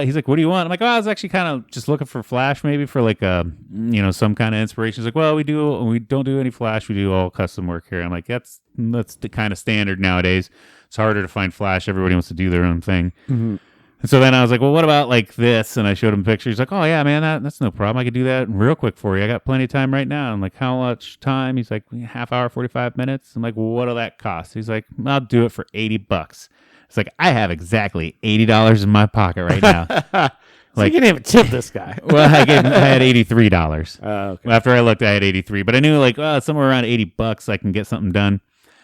he's like, "What do you want?" I'm like, "Oh, I was actually kind of just looking for Flash, maybe for like some kind of inspiration." He's like, "Well, we don't do any Flash. We do all custom work here." I'm like, "That's the kind of standard nowadays. It's harder to find Flash. Everybody wants to do their own thing." Mm-hmm. And so then I was like, "Well, what about like this?" And I showed him pictures. He's like, "Oh yeah, man, that's no problem. I could do that real quick for you. I got plenty of time right now." I'm like, "How much time?" He's like, "Half hour, 45 minutes." I'm like, "Well, what'll that cost?" He's like, "I'll do it for $80." It's like, I have exactly $80 in my pocket right now. Like, you didn't even tip this guy. Well, I had $83. Okay. After I looked, I had 83, but I knew like, somewhere around $80 I can get something done.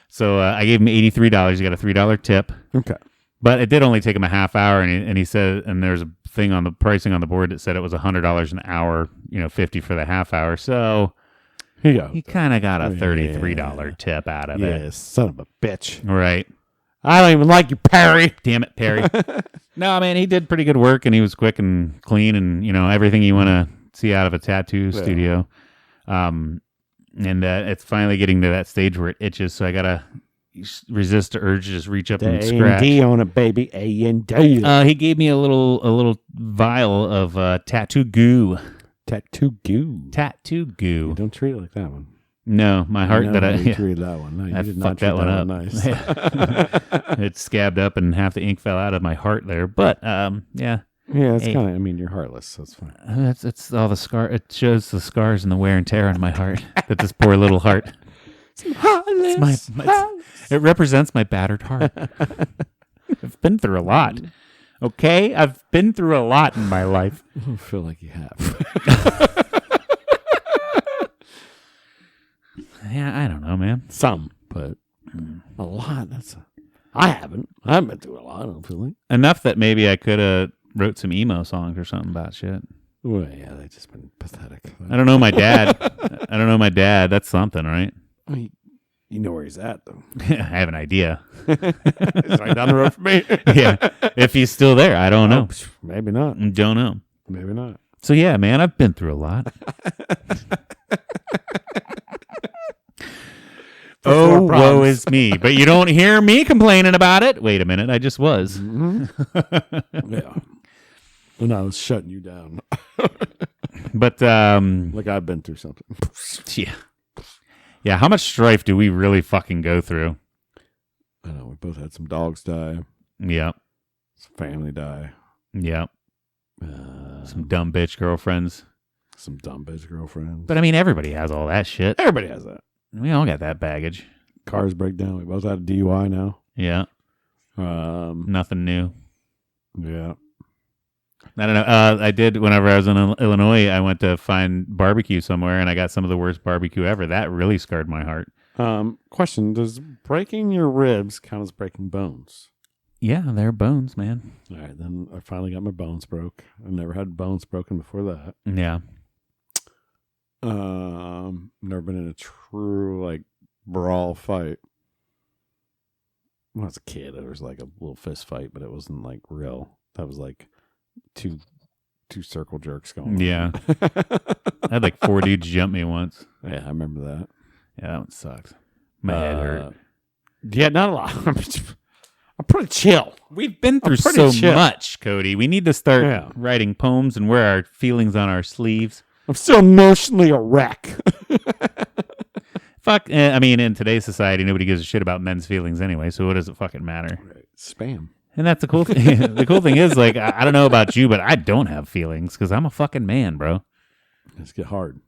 So I gave him $83. You got a $3 tip. Okay. But it did only take him a half hour, and he said, and there's a thing on the pricing on the board that said it was $100 an hour, $50 for the half hour. So Here you go. he kind of got a $33 tip out of it. Yeah, son of a bitch. Right. I don't even like you, Perry. Damn it, Perry. No, man, he did pretty good work, and he was quick and clean, and everything you want to see out of a tattoo studio. And it's finally getting to that stage where it itches, so I gotta resist the urge to just reach up and scratch. A&D on it, baby. A&D. He gave me a little vial of tattoo goo. Tattoo goo. Tattoo goo. Don't treat it like that one. No, my heart you treated that one. No, you I did fucked not treat that one up. Nice. It scabbed up and half the ink fell out of my heart there. But yeah. Yeah, it's Hey. kind of. I mean, you're heartless. That's fine. It's all the scar. It shows the scars and the wear and tear on my heart. That this poor little heart. Heartless. It represents my battered heart. I've been through a lot. Okay, I've been through a lot in my life. I don't feel like you have. Yeah, I don't know, man. Some, but a lot. I haven't. I haven't been through a lot. I don't feel like. Enough that maybe I could have wrote some emo songs or something about shit. Well, yeah, they've just been pathetic. I don't know my dad. I don't know my dad. That's something, right? I mean, you know where he's at, though. I have an idea. He's right down the road from me. Yeah, if he's still there, I don't know. Maybe not. Don't know. Maybe not. So yeah, man, I've been through a lot. Oh, woe is me. But you don't hear me complaining about it. Wait a minute, I just was. Mm-hmm. Yeah. When I was shutting you down. But Like I've been through something. yeah. Yeah, how much strife do we really fucking go through? I know, we both had some dogs die, Yep. some family die, Yep. Some dumb bitch girlfriends. some dumb bitch girlfriends. But I mean, everybody has all that shit. everybody has that. We all got that baggage. Cars break down. We both had a DUI now. Yeah. Nothing new. Yeah. I don't know. I did whenever I was in Illinois. I went to find barbecue somewhere, and I got some of the worst barbecue ever. That really scarred my heart. Question: does breaking your ribs count as breaking bones? Yeah, they're bones, man. All right, then I finally got my bones broke. I never had bones broken before that. Yeah. Never been in a true like brawl fight. When I was a kid, there was like a little fist fight, but it wasn't like real. That was like two circle jerks going on. Yeah. I had like 4 dudes jump me once. Yeah, I remember that. Yeah, that one sucked. My head hurt. Yeah, not a lot. I'm pretty chill. We've been through pretty so chill. much, Cody. We need to start writing poems and wear our feelings on our sleeves. I'm still emotionally a wreck. Fuck. I mean, in today's society, nobody gives a shit about men's feelings anyway, so what does it fucking matter? Right. Spam. And that's the cool thing. The cool thing is, like, I don't know about you, but I don't have feelings because I'm a fucking man, bro. Let's get hard.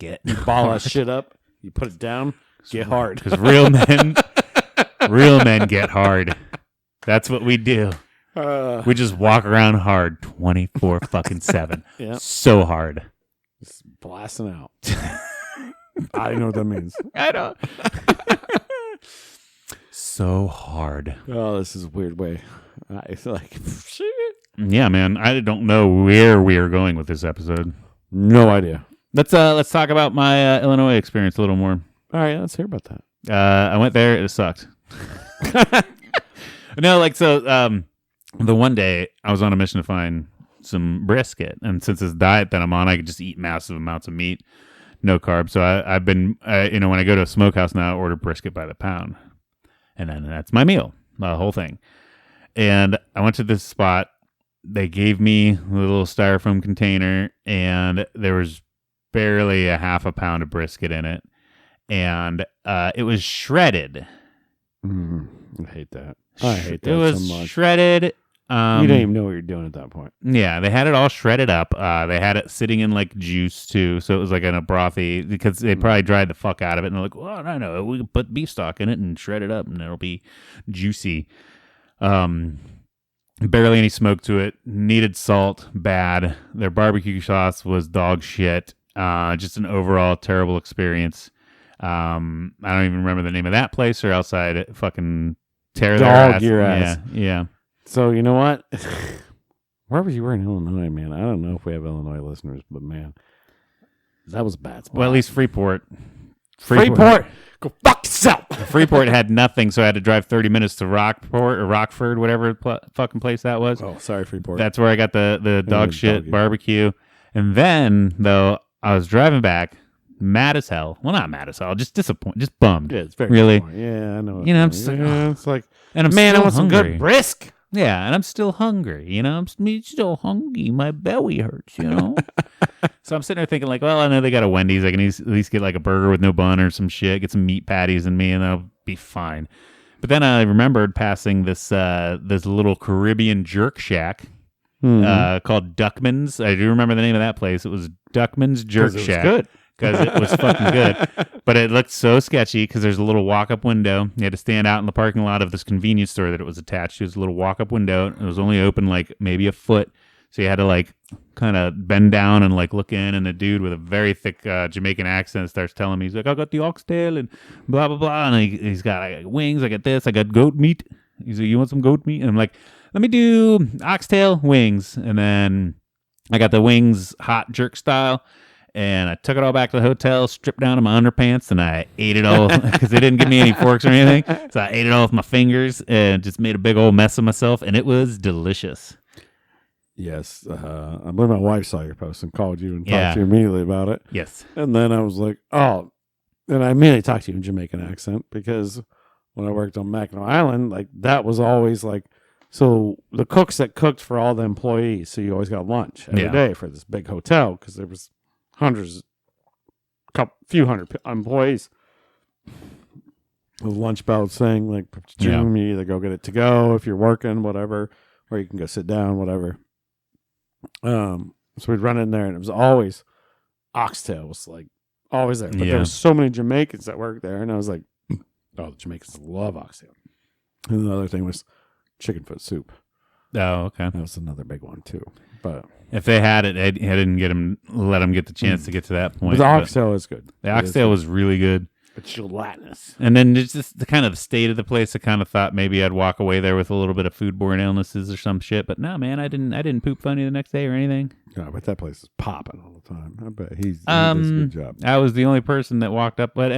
Get Ball that shit up. You put it down. Get hard. Because real men get hard. That's what we do. We just walk around hard 24 fucking 7. Yeah. So hard. Just blasting out. I don't know what that means. I don't. So hard. Oh, this is a weird way. I feel like shit. Yeah, man. I don't know where we are going with this episode. No idea. Let's talk about my Illinois experience a little more. All right, let's hear about that. I went there. It sucked. No, like, so the one day I was on a mission to find some brisket, and since this diet that I'm on, I could just eat massive amounts of meat, no carbs. So I've been, when I go to a smokehouse now, I order brisket by the pound, and then that's my meal, the whole thing. And I went to this spot. They gave me a little styrofoam container, and there was barely a half a pound of brisket in it, and it was shredded. I hate that. I hate that It was so much. shredded. You didn't even know what you're doing at that point. Yeah, they had it all shredded up. They had it sitting in like juice too, so it was like in a brothy because they probably dried the fuck out of it. And they're like, "Well, no, we can put beef stock in it and shred it up, and it'll be juicy." Barely any smoke to it. Needed salt bad. Their barbecue sauce was dog shit. Just an overall terrible experience. I don't even remember the name of that place, or else I'd fucking tear their Dog ass. your ass. Yeah. So you know what? Wherever you were in Illinois, man, I don't know if we have Illinois listeners, but man, that was a bad spot. Well, at least Freeport. Freeport, go fuck yourself. Freeport had nothing, so I had to drive 30 minutes to Rockport or Rockford, whatever fucking place that was. Oh, sorry, Freeport. That's where I got the dog shit doggy. barbecue. And then, though, I was driving back, mad as hell. Well, not mad as hell, just disappointed, just bummed. Yeah, it's very really. Yeah, I know. You know, I'm just like, it's like, And I'm man, I still want some hungry. good brisk. Yeah, and I'm still hungry. You know, I'm still hungry. My belly hurts. You know. So I'm sitting there thinking, like, well, I know they got a Wendy's. I can at least get like a burger with no bun or some shit. Get some meat patties in me, and I'll be fine. But then I remembered passing this little Caribbean jerk shack called Duckman's. I do remember the name of that place. It was Duckman's Jerk Shack. Good. Because it was fucking good. But it looked so sketchy because there's a little walk-up window. You had to stand out in the parking lot of this convenience store that it was attached to. It was a little walk-up window. It was only open like maybe a foot. So you had to like kind of bend down and like look in. And the dude with a very thick Jamaican accent starts telling me, he's like, I got the oxtail and blah, blah, blah. And he's got I got wings. I got this. I got goat meat. He's like, you want some goat meat? And I'm like, let me do oxtail wings. And then I got the wings hot jerk style. And I took it all back to the hotel, stripped down to my underpants, and I ate it all because they didn't give me any forks or anything. So I ate it all with my fingers and just made a big old mess of myself, and it was delicious. Yes. I believe my wife saw your post and called you and Yeah. talked to you immediately about it. Yes. And then I was like, oh. And I immediately talked to you in Jamaican accent because when I worked on Mackinac Island, like that was always like, so the cooks that cooked for all the employees, so you always got lunch every day for this big hotel because there was hundreds, few hundred employees. The lunch bell saying like, you either go get it to go if you're working, whatever, or you can go sit down, whatever. So we'd run in there, and it was always oxtail was like always there. But there were so many Jamaicans that worked there, and I was like, oh, the Jamaicans love oxtail. And the other thing was chicken foot soup. Oh, okay. That was another big one too. But if they had it, I didn't let them get the chance to get to that point. the oxtail is good. The oxtail was really good. Gelatinous. And then it's just the kind of state of the place. I kind of thought maybe I'd walk away there with a little bit of foodborne illnesses or some shit. But no, man, I didn't poop funny the next day or anything. Yeah, but that place is popping all the time. I bet he does a good job. I was the only person that walked up, but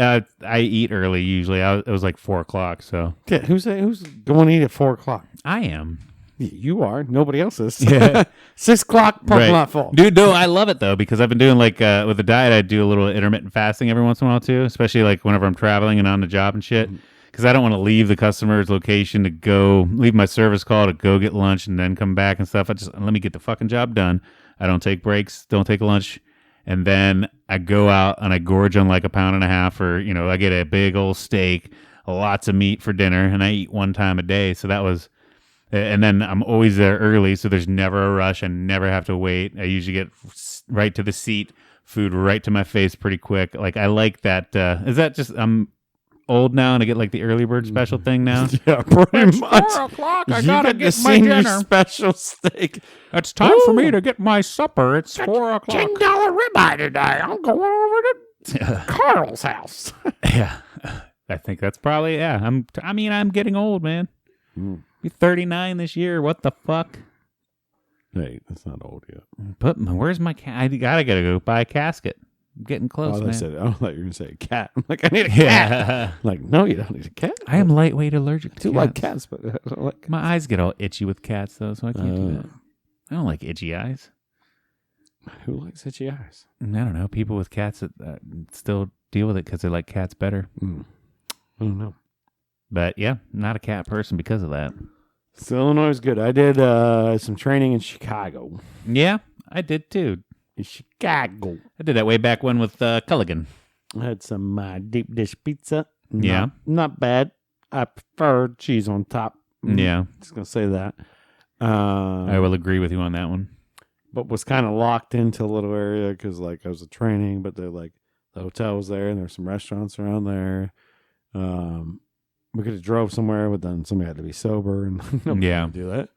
I eat early usually. It was like 4:00, so Yeah, who's going to eat at 4:00? I am. You are. Nobody else is. Yeah. 6:00, parking lot full. Dude, no, I love it though because I've been doing like with the diet, I do a little intermittent fasting every once in a while too, especially like whenever I'm traveling and on the job and shit. Because I don't want to leave the customer's location to go leave my service call to go get lunch and then come back and stuff. Let me get the fucking job done. I don't take breaks, don't take lunch, and then I go out and I gorge on like 1.5 pounds, or I get a big old steak, lots of meat for dinner, and I eat 1 time a day. So that was. And then I'm always there early, so there's never a rush. I never have to wait. I usually get right to the seat, food right to my face pretty quick. Like, I like that. Is that just I'm old now and I get like the early bird special thing now? Yeah, pretty much. 4:00. I You gotta get get the my senior dinner. special steak. It's time for me to get my supper. It's 4:00. $10 ribeye today. I'm going over to Carl's house. Yeah, I think that's probably I'm getting old, man. Be 39 this year. What the fuck? Hey, that's not old yet. But where's my cat? I gotta go buy a casket. I'm getting close, man. I thought you were going to say a cat. I'm like, I need a cat. Yeah. Like, no, you don't need a cat. I am lightweight allergic I to do cats. like cats, but I don't like My eyes get all itchy with cats, though, so I can't do that. I don't like itchy eyes. Who likes itchy eyes? I don't know. People with cats that still deal with it because they like cats better. I don't know. But yeah, not a cat person because of that. So Illinois is good. I did some training in Chicago. Yeah, I did too. In Chicago. I did that way back when with Culligan. I had some deep dish pizza. Yeah. Not bad. I prefer cheese on top. Yeah. Just going to say that. I will agree with you on that one. But was kind of locked into a little area because like I was a training, but they're like the hotel was there and there's some restaurants around there. We could have drove somewhere, but then somebody had to be sober and nobody Yeah. could do that.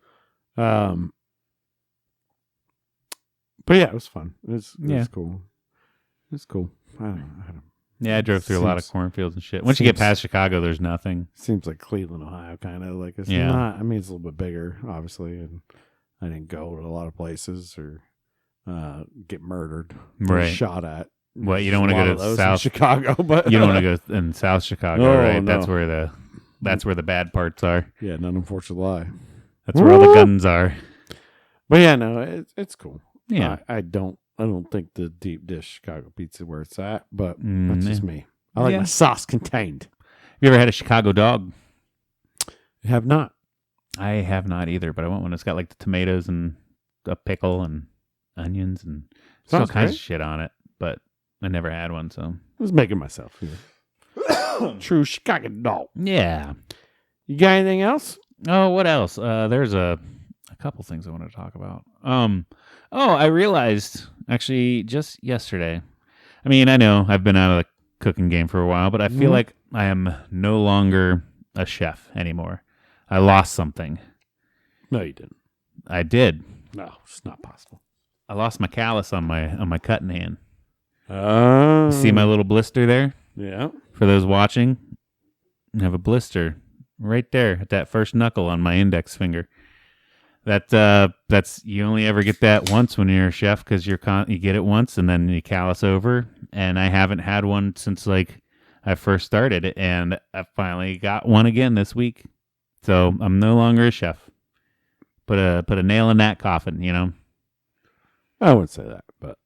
But yeah, it was fun. It was cool. It was cool. I don't know. Yeah, I drove through a lot of cornfields and shit. Once you get past Chicago, there's nothing. Seems like Cleveland, Ohio, kind of like it's Yeah. not. I mean, it's a little bit bigger, obviously, and I didn't go to a lot of places or get murdered, or Right. shot at. What, you don't There's wanna a go lot to of those South- in Chicago, but You don't want to go in South Chicago, Oh, right? no. That's where the bad parts are. yeah, not unfortunate lie. That's where all the guns are. But yeah, no, it's cool. Yeah. I don't think the deep dish Chicago pizza where it's at, but that's just yeah. me. I like Yeah. my sauce contained. Have you ever had a Chicago dog? I have not. I have not either, but I want one that's got like the tomatoes and a pickle and onions and all Sounds kinds great. of shit on it, but I never had one, so. I was making myself. True Chicago dog. Yeah. You got anything else? Oh, what else? There's a couple things I want to talk about. I realized actually just yesterday. I mean, I know I've been out of the cooking game for a while, but I feel like I am no longer a chef anymore. I lost something. No, you didn't. I did. No, it's not possible. I lost my callus on my cutting hand. Oh. See my little blister there? Yeah. For those watching, I have a blister right there at that first knuckle on my index finger. That's you only ever get that once when you're a chef because you get it once and then you callus over. And I haven't had one since like I first started, and I finally got one again this week. So I'm no longer a chef. Put a nail in that coffin, you know. I wouldn't say that, but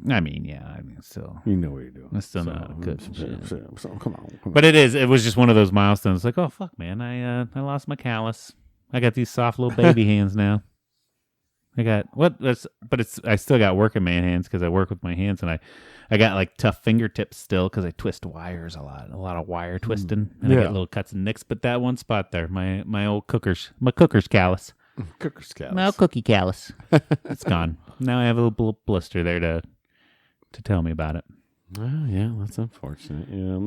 I mean, yeah, I mean, still, you know what you're doing. I still know how to cook and shit. So, come on. But it was just one of those milestones. Like, oh fuck, man, I lost my callus. I got these soft little baby hands now. I got I still got working man hands because I work with my hands, and I got like tough fingertips still because I twist wires a lot of wire twisting, and I Yeah. get little cuts and nicks. But that one spot there, my old cooker's callus, Cooker's callus. my old cookie callus, it's gone. Now I have a little blister there to tell me about it, Oh, yeah, that's unfortunate. Yeah,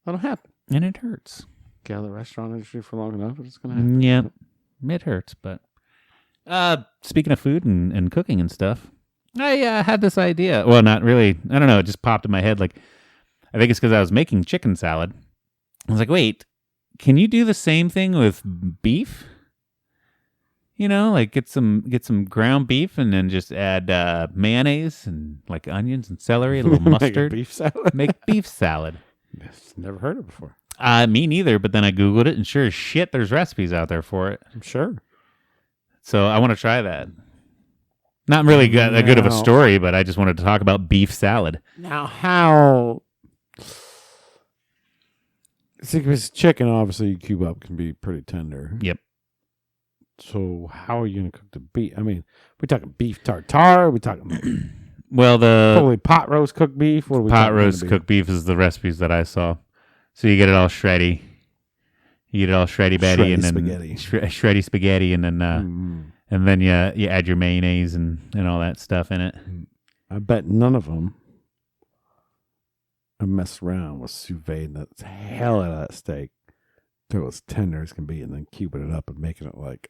that'll happen. and it hurts. Get out of the restaurant industry for long enough, it's going to happen. Yeah, it hurts. But speaking of food and cooking and stuff, I had this idea. Well, not really. I don't know. It just popped in my head. Like, I think it's because I was making chicken salad. I was like, wait, can you do the same thing with beef? You know, like get some ground beef and then just add mayonnaise and like onions and celery, a little Make a mustard. beef salad. Make beef salad. Yes, never heard it before. Me neither, but then I Googled it and sure as shit, there's recipes out there for it. I'm sure. So I want to try that. Not really that good of a No. story, but I just wanted to talk about beef salad. Now, how? See, because chicken, obviously, you cube up can be pretty tender. Yep. So, how are you going to cook the beef? I mean, we talking beef tartare? We talking Well, the fully pot roast cooked beef? What are we pot talking roast gonna be? cooked beef is the recipes that I saw. So you get it all shreddy. You get it all shreddy batty Shreddy and then spaghetti. shreddy spaghetti and then and then you add your mayonnaise and all that stuff in it. I bet none of them have messed around with sous vide the hell out of that steak till as tender as can be, and then cubing it up and making it like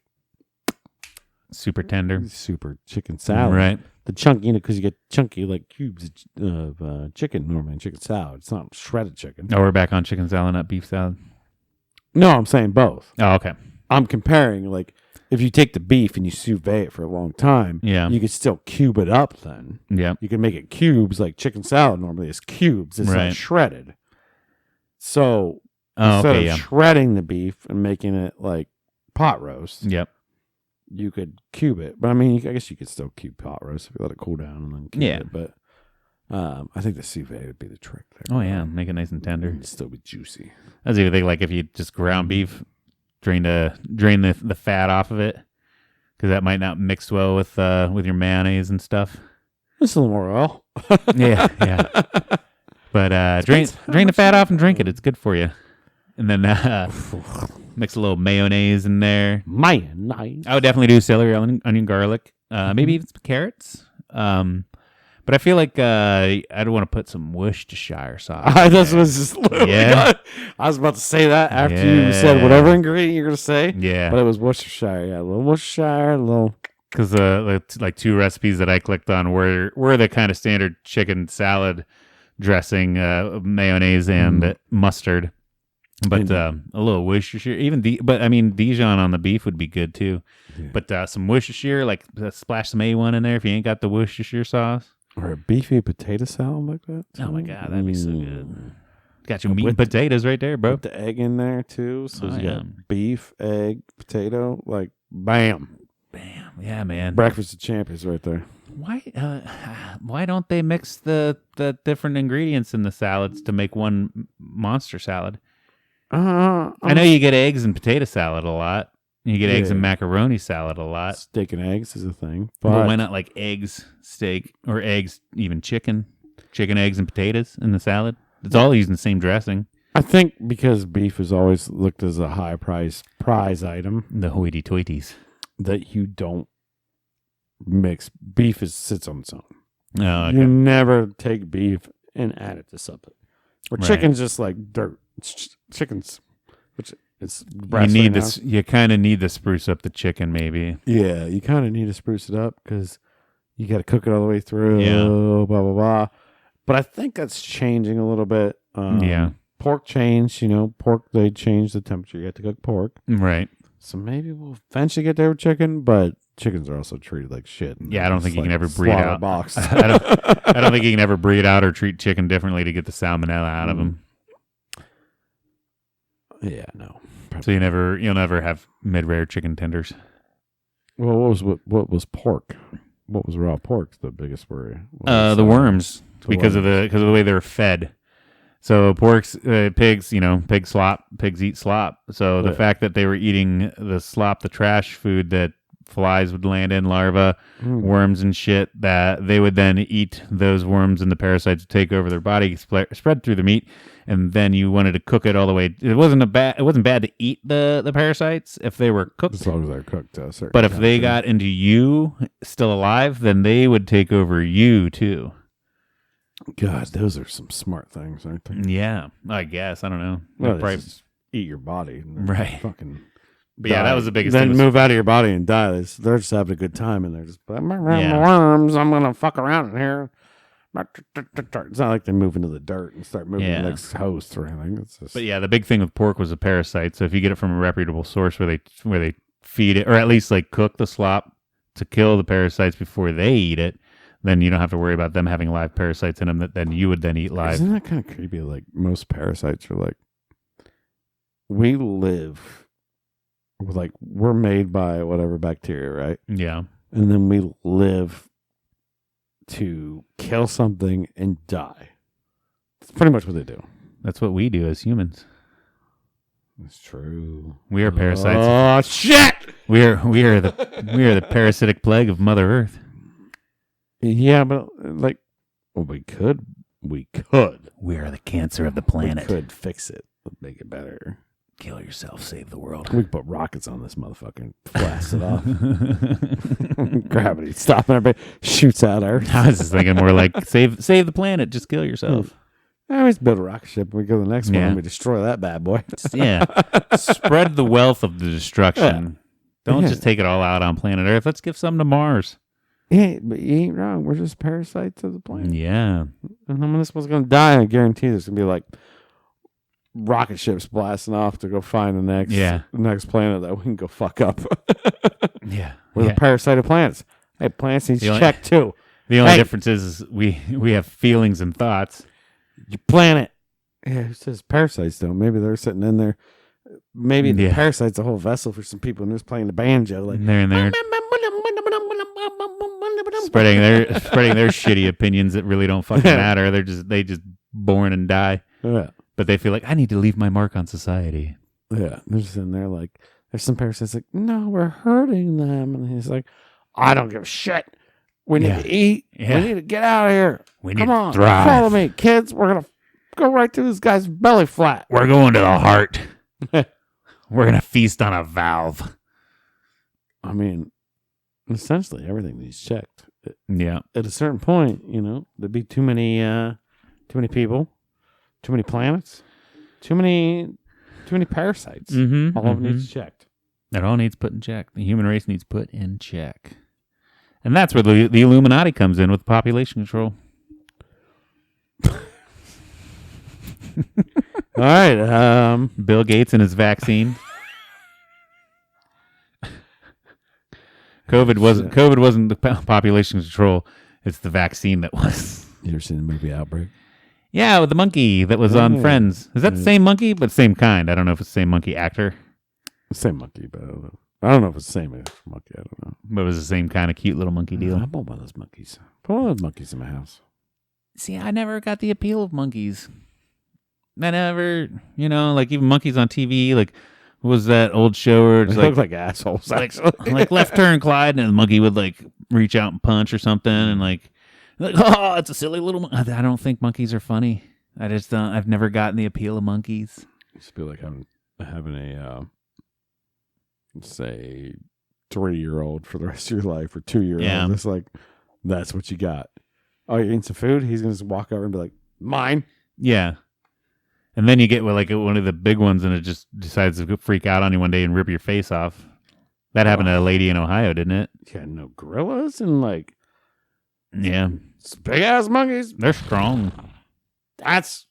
Super tender. super chicken salad. Right. The chunky, you know, because you get chunky like cubes of chicken normally in chicken salad. It's not shredded chicken. Oh, we're back on chicken salad, not beef salad. No, I'm saying both. Oh, okay. I'm comparing like if you take the beef and you sous vide it for a long time, Yeah. you could still cube it up. Then Yeah. you can make it cubes like chicken salad normally is cubes. It's Right. not shredded. So Oh, instead okay. of Yeah. shredding the beef and making it like pot roast, Yep. you could cube it. But I mean, I guess you could still cube pot roast if you let it cool down and then cube Yeah. it. But I think the sous vide would be the trick there. Oh yeah, make it nice and tender. It'd still be juicy. I was even thinking like if you just ground beef, drain the fat off of it, because that might not mix well with your mayonnaise and stuff. Just a little more oil. Yeah, yeah. But drain the fat off and drink it. It's good for you. And then mix a little mayonnaise in there. Mayonnaise. I would definitely do celery, onion, garlic, maybe even some carrots. But I feel like I'd want to put some Worcestershire sauce. This was just literally Yeah. I was about to say that after you said Yeah. whatever ingredient you're going to say. Yeah, But it was Worcestershire. Yeah, a little Worcestershire, a little. because like two recipes that I clicked on were the kind of standard chicken salad dressing, mayonnaise and mustard. But a little Worcestershire, but I mean Dijon on the beef would be good too. Yeah. But some Worcestershire, like splash some A1 in there if you ain't got the Worcestershire sauce. Or a beefy potato salad like that. Oh my god, that'd be so good. Mm. Got your meat With and potatoes right there, bro. Put the egg in there too. So Oh, you yeah. got beef, egg, potato, like bam. Bam, yeah, man. Breakfast of champions right there. Why don't they mix the different ingredients in the salads to make one monster salad? I know you get eggs and potato salad a lot. You get eggs and Yeah. macaroni salad a lot. Steak and eggs is a thing. But But why not like eggs, steak, or eggs, even chicken, eggs, and potatoes in the salad? It's all using the same dressing. I think because beef is always looked as a high price prize item The hoity-toities. that you don't mix. Beef sits on its own. Oh, You okay. never take beef and add it to something. Or Right. chicken's just like dirt. Chicken's, which it's You breast need right this. You kind of need to spruce up the chicken, maybe. now. Yeah, you kind of need to spruce it up because you got to cook it all the way through. Yeah. Blah blah blah. But I think that's changing a little bit. Yeah. Pork changed. Pork they changed the temperature. You have to cook pork. Right. So maybe we'll eventually get there with chicken, but chickens are also treated like shit. Yeah, I don't think you can ever breed slaughter out. box. I don't think you can ever breed out or treat chicken differently to get the salmonella out of them. Yeah, no. So you'll never have mid-rare chicken tenders. Well, what was pork? What was raw pork? The biggest worry. The worms, because of worms. the way they're fed. So pigs, pig slop, pigs eat slop. So the Yeah. fact that they were eating the slop, the trash food that flies would land in, larvae, worms and shit, that they would then eat those worms and the parasites would take over their body, spread through the meat, and then you wanted to cook it all the way. It wasn't bad to eat the parasites if they were cooked. As long as they're cooked to a certain But if they temperature. got into you still alive, then they would take over you too. God, those are some smart things, aren't they? Yeah, I guess. I don't know. Well, Probably- they just eat your body, and then Right. Fucking. But yeah, die. that was the biggest Then thing. move out of your body and die. They're just having a good time, and they're just Yeah. worms. I'm gonna fuck around in here. It's not like they move into the dirt and start moving Yeah. the next host or anything. It's just, But yeah, the big thing with pork was a parasite. So if you get it from a reputable source where they feed it, or at least like cook the slop to kill the parasites before they eat it, then you don't have to worry about them having live parasites in them that then you would then eat live. Isn't that kind of creepy? Like most parasites are like, we live, like we're made by whatever bacteria, right? Yeah. And then we live to kill something and die. That's pretty much what they do. That's what we do as humans. That's true. We are parasites. Oh shit! We are the parasitic plague of Mother Earth. Yeah, but like, well, we could. We are the cancer of the We planet. could fix it. Make it better. Kill yourself, save the world. We could put rockets on this motherfucker and blast it off. Gravity stopping everybody. Shoots out Earth. I was just thinking more like save the planet, just kill yourself. I always build a rocket ship. We go to the next one Yeah. and we destroy that bad boy. Yeah. Spread the wealth of the destruction. Don't Yeah. just take it all out on planet Earth. Let's give some to Mars. Yeah, but you ain't wrong. We're just parasites of the planet. Yeah. And then when this one's going to die, I guarantee there's going to be like rocket ships blasting off to go find the next planet that we can go fuck up. Yeah. We're the parasite of planets. Hey, planets need The only- check too. The only Hey. difference is we have feelings and thoughts. Your planet. Yeah, it says parasites though. Maybe they're sitting in there. Maybe the Yeah. parasite's a whole vessel for some people and they're just playing the banjo. Like, They're in there spreading their shitty opinions that really don't fucking matter. They just born and die. yeah. But they feel like I need to leave my mark on society. Yeah, they're just in there like, there's some parasites like, no, we're hurting them. And he's like, I don't give a shit. We need Yeah. to eat. Yeah. We need to get out of here. We need Come to on, thrive. follow me, kids. We're going to go right through this guy's belly flat. We're going to the heart. We're gonna feast on a valve. I mean, essentially everything needs checked. Yeah. At a certain point, there'd be too many people, too many planets, too many parasites. Mm-hmm. All of it needs checked. It all needs put in check. The human race needs put in check. And that's where the Illuminati comes in with population control. All right. Bill Gates and his vaccine. COVID wasn't the population control. It's the vaccine that was. You ever seen the movie Outbreak? Yeah, with the monkey that was on Yeah. Friends. Is that the same monkey? But same kind. I don't know if it's the same monkey actor. Same monkey, but I don't know if it's the same monkey. I don't know. But it was the same kind of cute little monkey I deal. want one of those monkeys. Put one of those monkeys in my house. See, I never got the appeal of monkeys. I never, like even monkeys on TV, like what was that old show where it's They like, look like assholes. like, Actually. like Left Turn Clyde, and the monkey would like reach out and punch or something, and like oh, it's a silly little. I don't think monkeys are funny. I just don't. I've never gotten the appeal of monkeys. It's feel like having a say 3-year-old for the rest of your life or 2-year-old. Yeah. It's like that's what you got. Oh, you're eating some food? He's gonna just walk over and be like, mine. Yeah. And then you get like one of the big ones, and it just decides to freak out on you one day and rip your face off. That happened to a lady in Ohio, didn't it? Yeah, no gorillas and like Yeah, big ass monkeys. they're strong, That's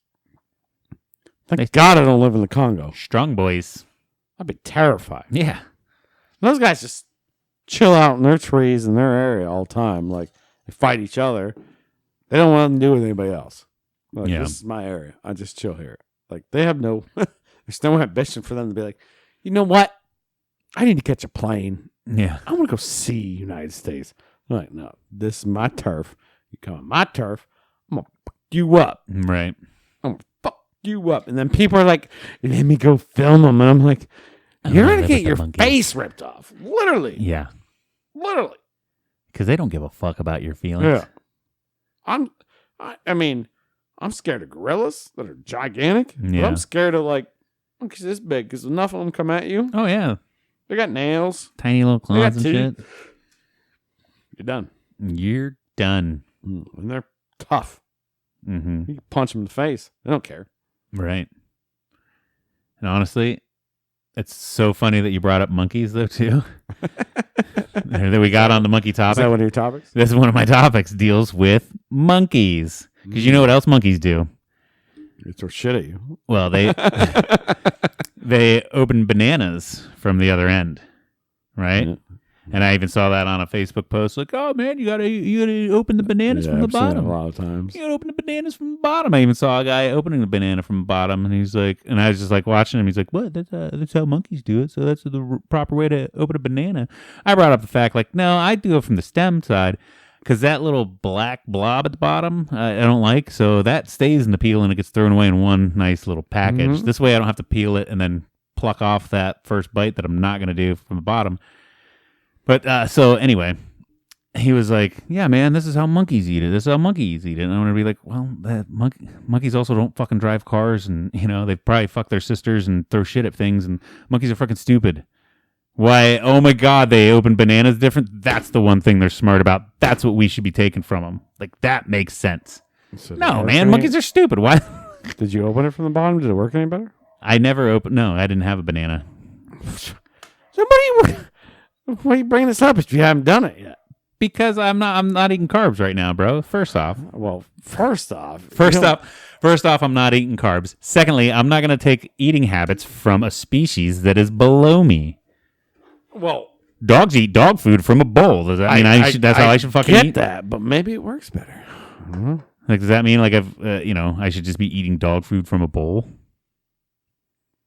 thank God I don't live in the Congo. strong boys. I'd be terrified. Yeah, Those guys just chill out in their trees in their area all the time. Like they fight each other. They don't want nothing to do with anybody else. Like, Yeah. This is my area. I just chill here. Like they have no there's no ambition for them to be like, you know what? I need to catch a plane. yeah, I want to go see United States. I'm like, no, this is my turf. You come on my turf, I'm gonna fuck you up. right. I'm gonna fuck you up. And then people are like, let me go film them. And I'm like, you're wanna gonna live get with the your monkeys. face ripped off. Literally. Yeah, Literally. because they don't give a fuck about your feelings. Yeah. I mean, I'm scared of gorillas that are gigantic. But Yeah. I'm scared of like monkeys this big because enough of them come at you. Oh yeah, They got nails. tiny little They got claws and teeth. shit. You're done. You're done. And they're tough. Mm-hmm. You can punch them in the face. They don't care. Right. And honestly, it's so funny that you brought up monkeys though too. Then we got on the monkey Is that topic. one of your topics? This is one of my topics. Deals with monkeys because you know what else monkeys do? They throw shit at you. Well, they they open bananas from the other end, right? Yeah. And I even saw that on a Facebook post, like, "Oh man, you gotta open the bananas from the I've seen it bottom. a lot of times. You gotta open the bananas from the bottom." I even saw a guy opening the banana from the bottom, and he's like, and I was just like watching him. He's like, "What? That's how monkeys do it. So that's the proper way to open a banana." I brought up the fact, like, no, I do it from the stem side. Because that little black blob at the bottom, I don't like. So that stays in the peel and it gets thrown away in one nice little package. Mhm. This way I don't have to peel it and then pluck off that first bite that I'm not going to do from the bottom. But so anyway, he was like, yeah, man, this is how monkeys eat it. This is how monkeys eat it. And I'm going to be like, well, monkeys also don't fucking drive cars. And, they probably fuck their sisters and throw shit at things. And monkeys are fucking stupid. Why? Oh my God! They open bananas different. That's the one thing they're smart about. That's what we should be taking from them. Like that makes sense. So did it No, work man, any- monkeys are stupid. Why? Did you open it from the bottom? Did it work any better? I never opened. No, I didn't have a banana Somebody, why are you bringing this up if you haven't done it yet? because I'm not eating carbs right now, bro. First off, Well, first off, I'm not eating carbs. Secondly, I'm not gonna take eating habits from a species that is below me. well, Dogs eat dog food from a bowl. Does that mean that's how I should fucking get eat? that, but maybe it works better. Like, does that mean like I should just be eating dog food from a bowl?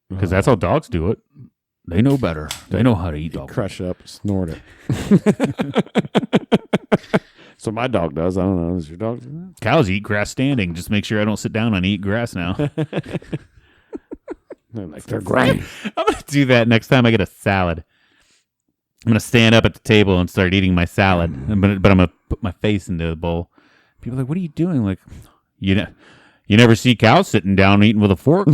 Because that's how dogs do it. They know better. They know how to eat dog food. Crush it up, snort it. So my dog does. I don't know. Does your dog do that? Cows eat grass standing. Just make sure I don't sit down and eat grass now. They're great. I'm going to do that next time I get a salad. I'm going to stand up at the table and start eating my salad. But I'm going to put my face into the bowl. People are like, what are you doing? Like, you never see cows sitting down eating with a fork.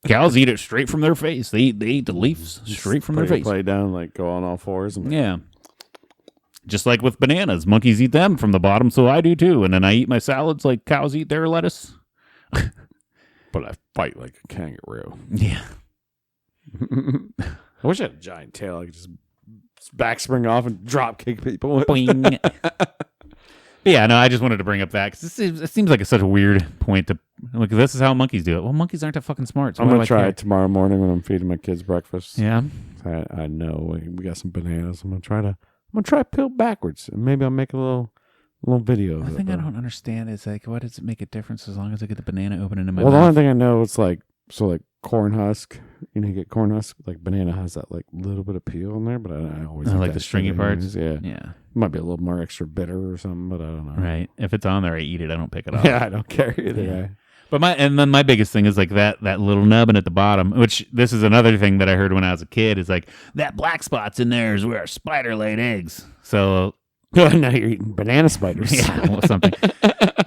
Cows eat it straight from their face. They eat the leaves straight from their face. Play down, like go on all fours. And Yeah. Just like with bananas. Monkeys eat them from the bottom, so I do too. And then I eat my salads like cows eat their lettuce. But I fight like a kangaroo. Yeah. I wish I had a giant tail. I could just back spring off and drop kick people. Boing. But yeah, no, I just wanted to bring up that because it seems like it's such a weird point to like. This is how monkeys do it. Well, monkeys aren't that fucking smart. So I'm why do gonna I try care? it tomorrow morning when I'm feeding my kids breakfast. Yeah, I know we got some bananas. I'm gonna try to peel backwards, and maybe I'll make a little video. the of thing it. I don't understand is like, why does it make a difference as long as I get the banana open into my Well, the only mouth? thing I know is like corn husk. You get corn husk. Like banana has that like little bit of peel in there, but I always Oh, eat like that the shit stringy parts? anyways. Yeah, Yeah, might be a little more extra bitter or something, but I don't know. right. If it's on there, I eat it. I don't pick it up. Yeah, I don't care either. Yeah. way. But then my biggest thing is like that little nubbin at the bottom, which this is another thing that I heard when I was a kid is like that black spot's in there is where a spider laid eggs. So now you're eating banana spiders. yeah, well, something.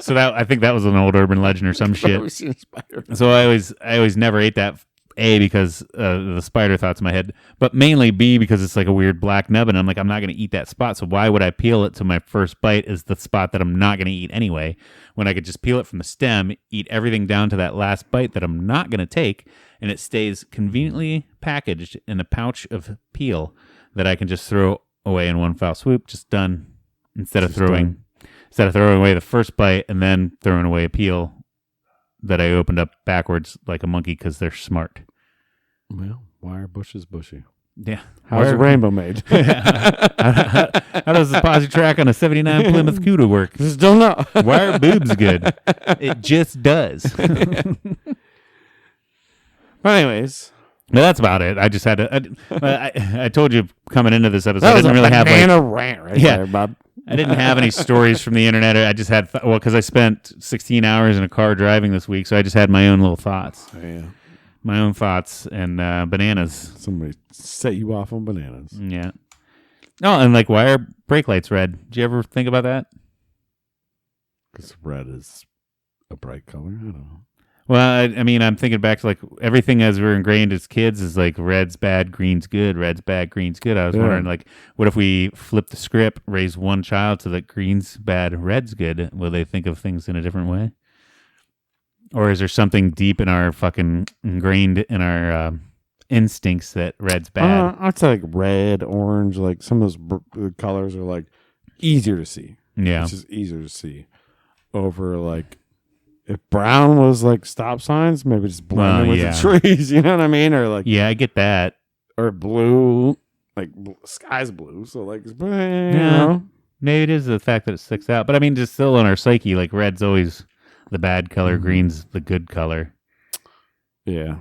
So I think that was an old urban legend or some I've shit. never seen a spider. So I always never ate that. A, because the spider thoughts in my head, but mainly B, because it's like a weird black nubbin. I'm like, I'm not going to eat that spot. So why would I peel it to my first bite is the spot that I'm not going to eat anyway, when I could just peel it from the stem, eat everything down to that last bite that I'm not going to take, and it stays conveniently packaged in a pouch of peel that I can just throw away in one foul swoop. Just done. Instead of throwing away the first bite and then throwing away a peel that I opened up backwards like a monkey because they're smart. Well, why are bushes bushy? Yeah. How's a rainbow made? How does the posi track on a 79 Plymouth Cuda work? Still not. Why are boobs good? It just does. But anyways, No, that's about it. I just had to. I told you coming into this episode, that I was didn't a really have banana rant right Yeah. there, Bob. I didn't have any stories from the internet. I just had because I spent 16 hours in a car driving this week, so I just had my own little thoughts, Yeah. my own thoughts, and bananas. Somebody set you off on bananas. Yeah. Oh, and like, why are brake lights red? Did you ever think about that? Because red is a bright color. I don't know. Well, I mean, I'm thinking back to like everything as we're ingrained as kids is like red's bad, green's good, red's bad, green's good. I was Yeah. wondering, like, what if we flip the script, raise one child so that green's bad, red's good? Will they think of things in a different way? Or is there something deep in our fucking ingrained in our instincts that red's bad. I'd say like red, orange, like some of those colors are like easier to see. Yeah. It's just easier to see over like if brown was like stop signs, maybe just blending with the trees. You know what I mean? Or like Yeah, I get that. or blue, like sky's blue, so like you know. Maybe it is the fact that it sticks out. But I mean, just still in our psyche, like red's always the bad color, green's the good color. Yeah,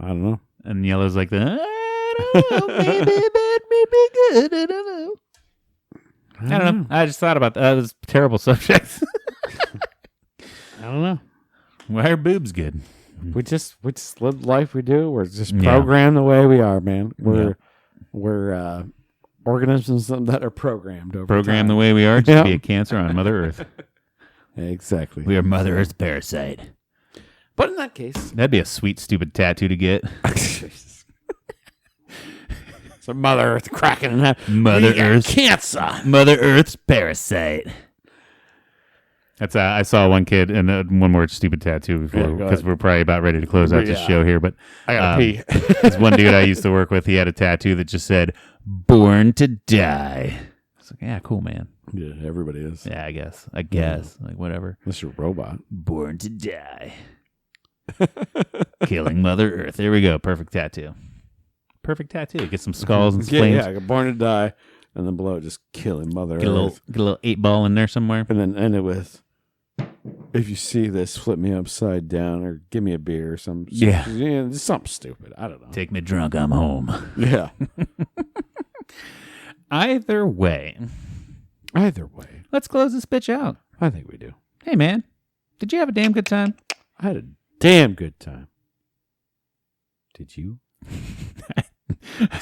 I don't know. And yellow's like the, I don't know, maybe bad, maybe good, I don't know. I don't know. I just thought about that. It was a terrible subject. I don't know. Why are boobs good? We just live the life we do. We're just programmed the way we are, man. We're organisms that are programmed over Programmed time. the way we are to be a cancer on Mother Earth. Exactly. We are Mother Earth's parasite. But in that case, That'd be a sweet, stupid tattoo to get. so Mother Earth cracking in half. Mother We got Earth. cancer. Mother Earth's parasite. That's I saw one kid and one more stupid tattoo before Yeah, go because ahead. we're probably about ready to close out this Yeah. show here. But I gotta pee. this one dude I used to work with, he had a tattoo that just said "Born to Die." I was like, yeah, cool, man. Yeah, everybody is. Yeah, I guess, like whatever. Unless you're a robot. Born to die, killing Mother Earth. There we go. Perfect tattoo. Perfect tattoo. Get some skulls and Yeah, flames. yeah. I got born to die, and then below it just killing Mother Get a Earth. little 8-ball in there somewhere. And then end it with, if you see this, flip me upside down or give me a beer or something. Yeah. Just something stupid. I don't know. Take me drunk. I'm home. Yeah. Either way, Either way, let's close this bitch out. I think we do. Hey, man, did you have a damn good time? I had a damn good time. Did you?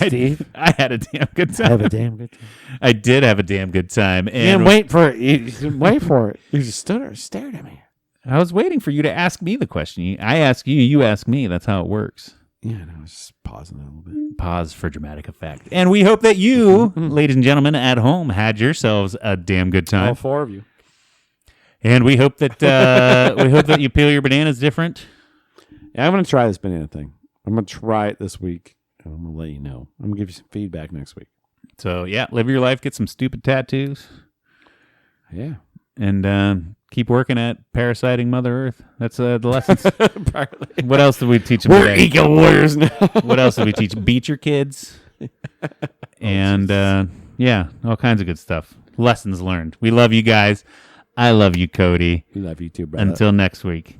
Steve? I had a damn good time. Have a damn good time. I did have a damn good time. You didn't And wait for it. You didn't wait for it. You just stood there and stared at me. I was waiting for you to ask me the question. I ask you, you ask me. That's how it works. Yeah, and I was just pausing a little bit. Pause for dramatic effect. And we hope that you, ladies and gentlemen at home, had yourselves a damn good time. All four of you. And we hope that you peel your bananas different. Yeah, I'm going to try this banana thing. I'm going to try it this week, and I'm going to let you know. I'm going to give you some feedback next week. So yeah, live your life, get some stupid tattoos, Yeah. and keep working at parasiting Mother Earth. That's the lessons. What else did we teach them We're today? eco warriors now. What else did we teach? Beat your kids. And yeah, all kinds of good stuff. Lessons learned. We love you guys. I love you, Cody. We love you too, brother. Until next week.